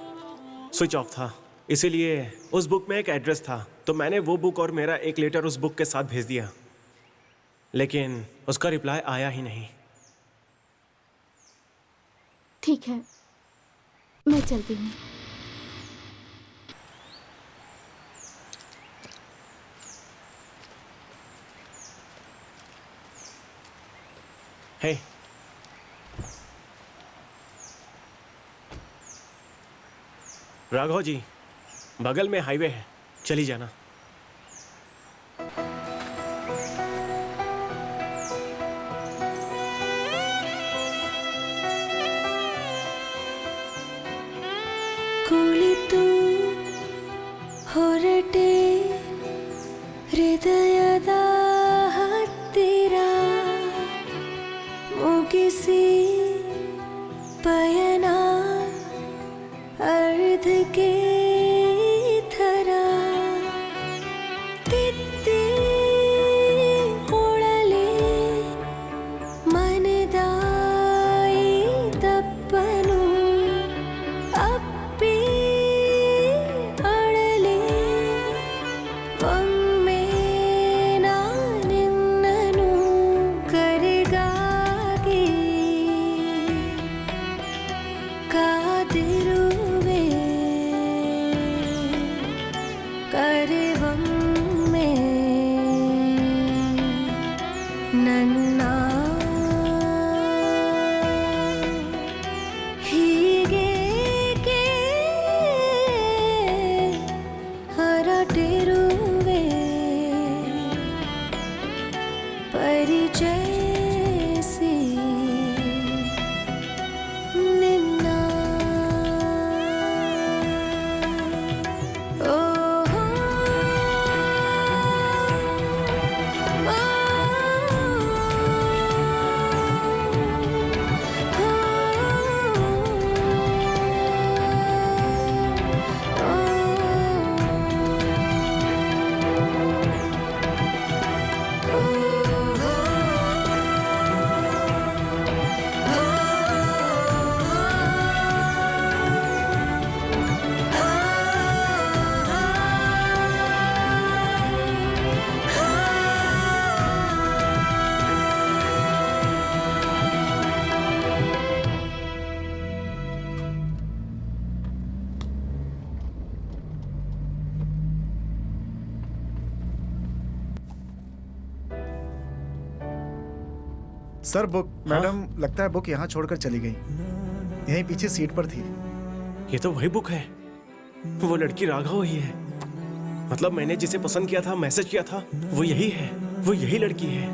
स्विच ऑफ था। इसीलिए उस बुक में एक एड्रेस था, तो मैंने वो बुक और मेरा एक लेटर उस बुक के साथ भेज दिया, लेकिन उसका रिप्लाई आया ही नहीं। ठीक है, मैं चलती हूँ। हे, राघव जी, बगल में हाईवे है, चली जाना। ಕುಳಿತು ಹೊರಟೆ ಹೃದಯದ ಹತ್ತಿರ ಮುಗಿಸಿ ಪಯಣ ಅರ್ಧಕ್ಕೆ ಥರ ತಿತ್ತಿ ಕೊಳಲೆ ಮನದಾಯಿ ತಪ್ಪನು ಅಪ್ಪಿ ಅಳಲೆ ಒಮ್ಮೆ ನಾನಿನ್ನನು ಕರೆಗಾಗಿ ಕಾದಿರುವೆ ಕರೆವೊಮ್ಮೆ ನನ್ನ ಹೀಗೇಕೆ ಹೊರಟಿರುವೆ ಪರಿಚಯಿಸಿ ನಿನ್ನ ಓಹೋ सर बुक मैडम लगता है बुक यहाँ छोड़कर चली गई। यहीं पीछे सीट पर थी। ये तो वही बुक है, वो लड़की राघव ही है। मतलब मैंने जिसे पसंद किया था, मैसेज किया था, वो यही है, वो यही लड़की है।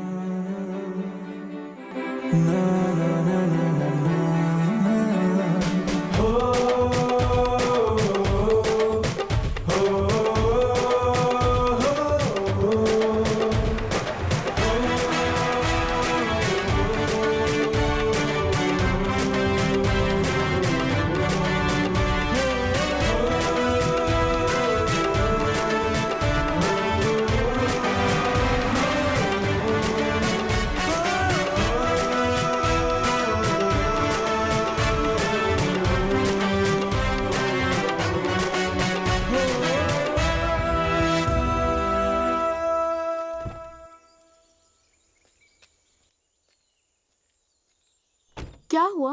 क्या हुआ?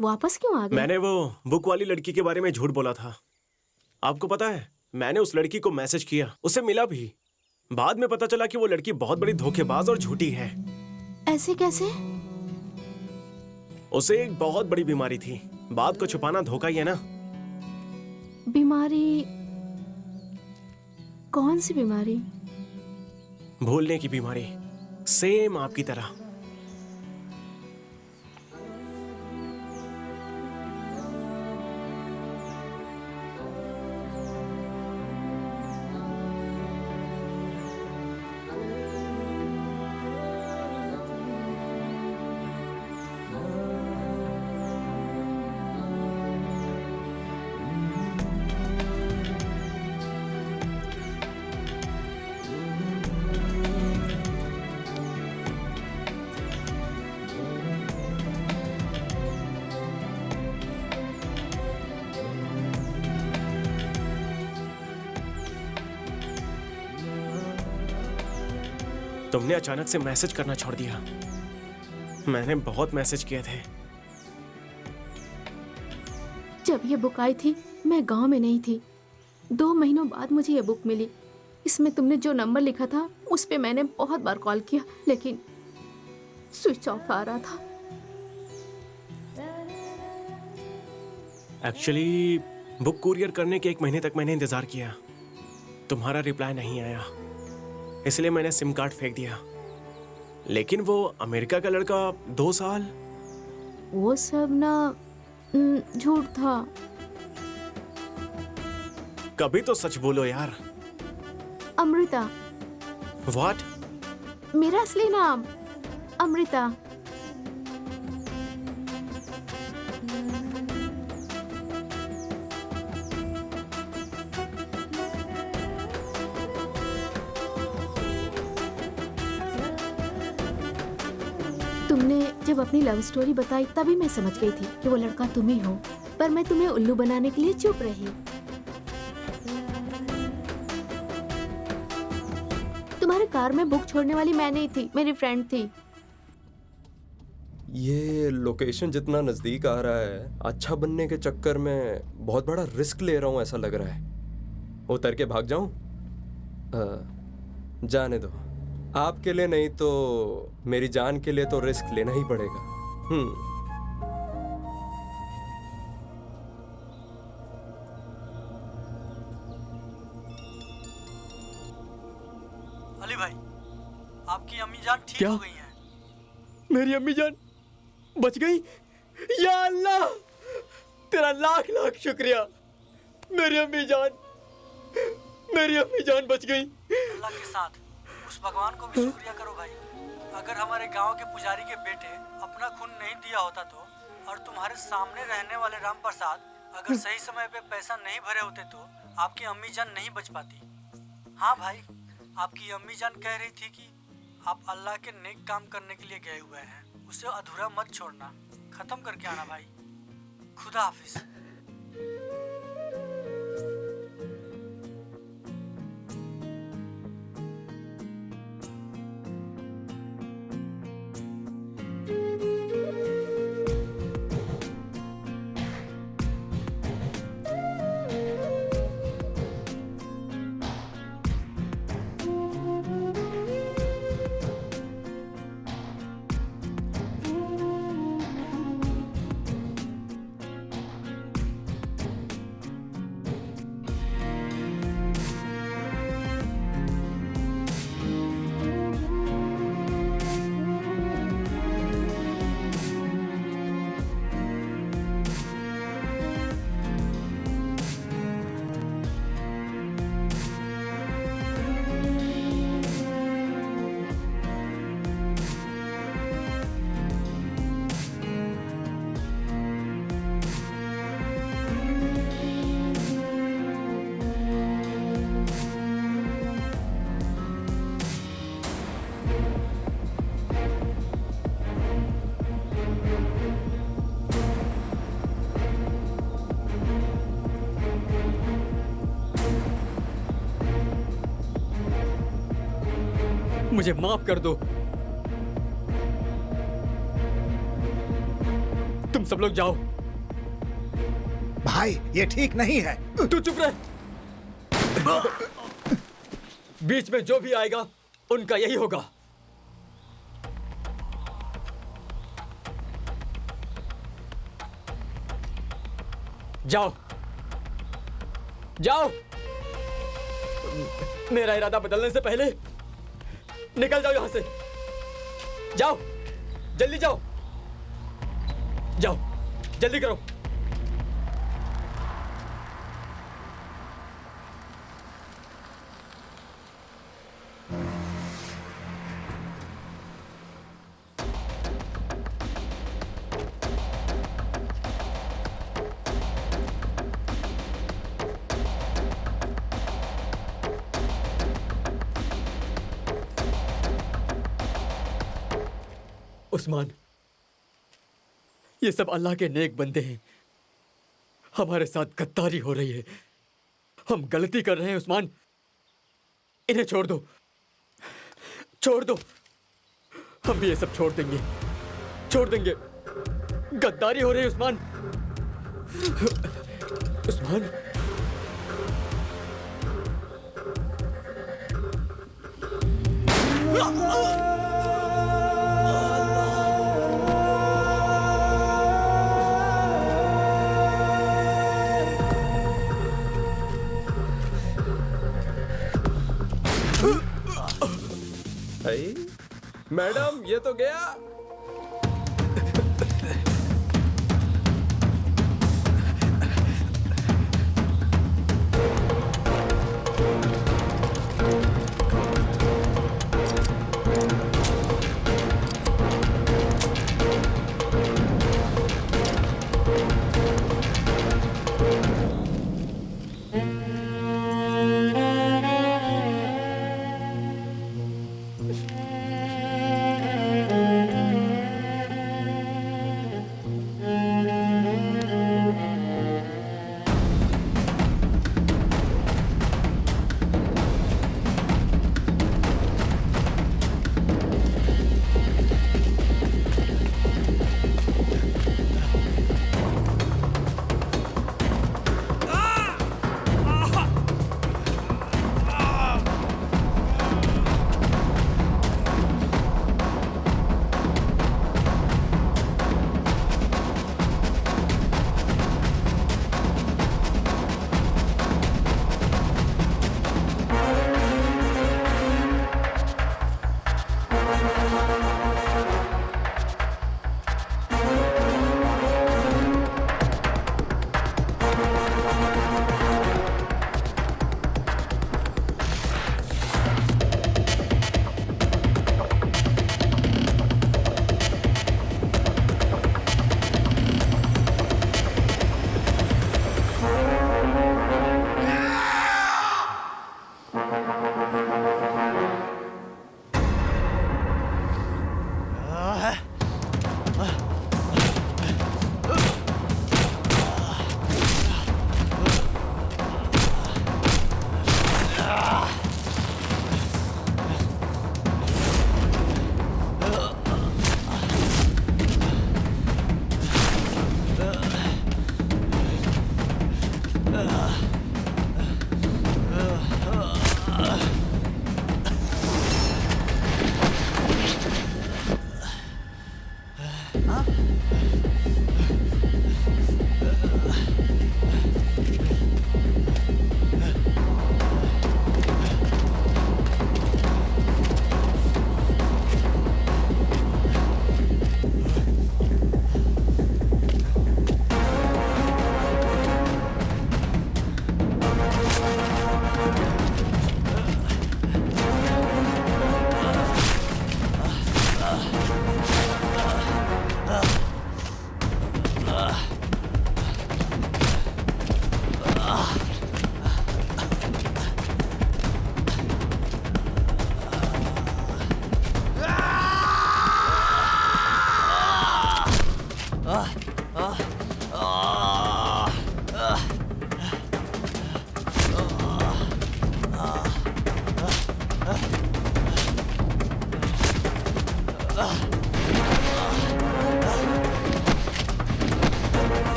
वापस क्यों आ गए? मैंने वो बुक वाली लड़की के बारे में झूठ बोला था। आपको पता है, मैंने उस लड़की को मैसेज किया, उसे मिला भी। बाद में पता चला कि वो लड़की बहुत बड़ी धोखेबाज और झूठी है। ऐसे कैसे? उसे एक बहुत बड़ी बीमारी थी। बात को छुपाना धोखा ही है ना। बीमारी? कौन सी बीमारी? भूलने की बीमारी, सेम आपकी तरह। तुमने अचानक से मैसेज करना छोड़ दिया। मैंने बहुत मैसेज किए थे। जब ये बुक आई थी मैं गांव में नहीं थी। 2 महीनों बाद मुझे ये बुक मिली। इसमें तुमने जो नंबर लिखा था उस पे मैंने बहुत बार कॉल किया, लेकिन स्विच ऑफ आ रहा था। एक्चुअली बुक कुरियर करने के 1 महीने तक मैंने इंतजार किया। तुम्हारा रिप्लाई नहीं आया, इसलिए मैंने सिम कार्ड फेंक दिया। लेकिन वो अमेरिका का लड़का 2 साल, वो सब ना झूठ था। कभी तो सच बोलो यार। अमृता, व्हाट? मेरा असली नाम अमृता। तुमने जब अपनी लव स्टोरी बताई तभी मैं समझ गई थी कि वो लड़का तुम ही हो, पर मैं तुम्हें उल्लू बनाने के लिए चुप रही। तुम्हारे कार में बुक छोड़ने वाली मैं नहीं थी, मेरी फ्रेंड थी। ये लोकेशन जितना नजदीक आ रहा है, अच्छा बनने के चक्कर में बहुत बड़ा रिस्क ले रहा हूं ऐसा लग रहा है। उतर के भाग जाऊं? जाने दो, आपके लिए नहीं तो मेरी जान के लिए तो रिस्क लेना ही पड़ेगा। अली भाई, आपकी अम्मी जान ठीक क्या? हो गई हैं। मेरी अम्मी जान बच गई? या अल्लाह, तेरा लाख लाख शुक्रिया। मेरी अम्मी जान बच गई। अल्लाह के साथ उस भगवान को भी शुक्रिया करो भाई। अगर हमारे गांव के पुजारी के बेटे अपना खून नहीं दिया होता तो, और तुम्हारे सामने रहने वाले राम प्रसाद अगर सही समय पे पैसा नहीं भरे होते तो आपकी अम्मी जान नहीं बच पाती। हाँ भाई, आपकी अम्मी जान कह रही थी कि आप अल्लाह के नेक काम करने के लिए गए हुए हैं, उसे अधूरा मत छोड़ना, खत्म करके आना भाई। खुदा हाफिज। मुझे माफ कर दो। तुम सब लोग जाओ। भाई ये ठीक नहीं है। तू चुप रह। बीच में जो भी आएगा उनका यही होगा। जाओ जाओ, मेरा इरादा बदलने से पहले निकल जाओ यहां से। जाओ, जल्दी जाओ, जाओ, जल्दी करो। उस्मान, ये सब अल्लाह के नेक बंदे हैं। हमारे साथ गद्दारी हो रही है। हम गलती कर रहे हैं उस्मान। इन्हें छोड़ दो, छोड़ दो। हम भी ये सब छोड़ देंगे, छोड़ देंगे। गद्दारी हो रही है उस्मान। उस्मान, मैडम ये तो गया।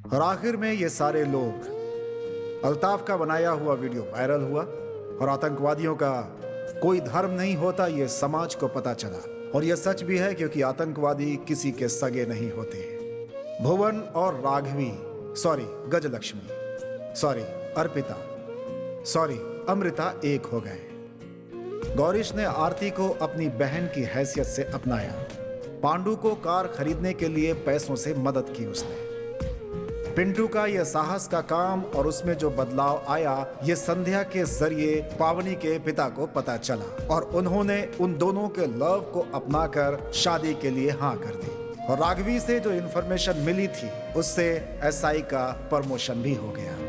और आखिर में ये सारे लोग, अल्ताफ का बनाया हुआ वीडियो वायरल हुआ और आतंकवादियों का कोई धर्म नहीं होता ये समाज को पता चला। और ये सच भी है क्योंकि आतंकवादी किसी के सगे नहीं होते। भुवन और Raghavi, sorry Gajalakshmi, sorry Arpita, sorry Amrita एक हो गए। गौरीश ने आरती को अपनी बहन की हैसियत से अपनाया। पांडु को कार खरीदने के लिए पैसों से मदद की उसने। पिंटू का यह साहस का काम और उसमें जो बदलाव आया ये संध्या के जरिए पावनी के पिता को पता चला और उन्होंने उन दोनों के लव को अपनाकर शादी के लिए हाँ कर दी। और राघवी से जो इन्फॉर्मेशन मिली थी उससे एसआई का प्रमोशन भी हो गया।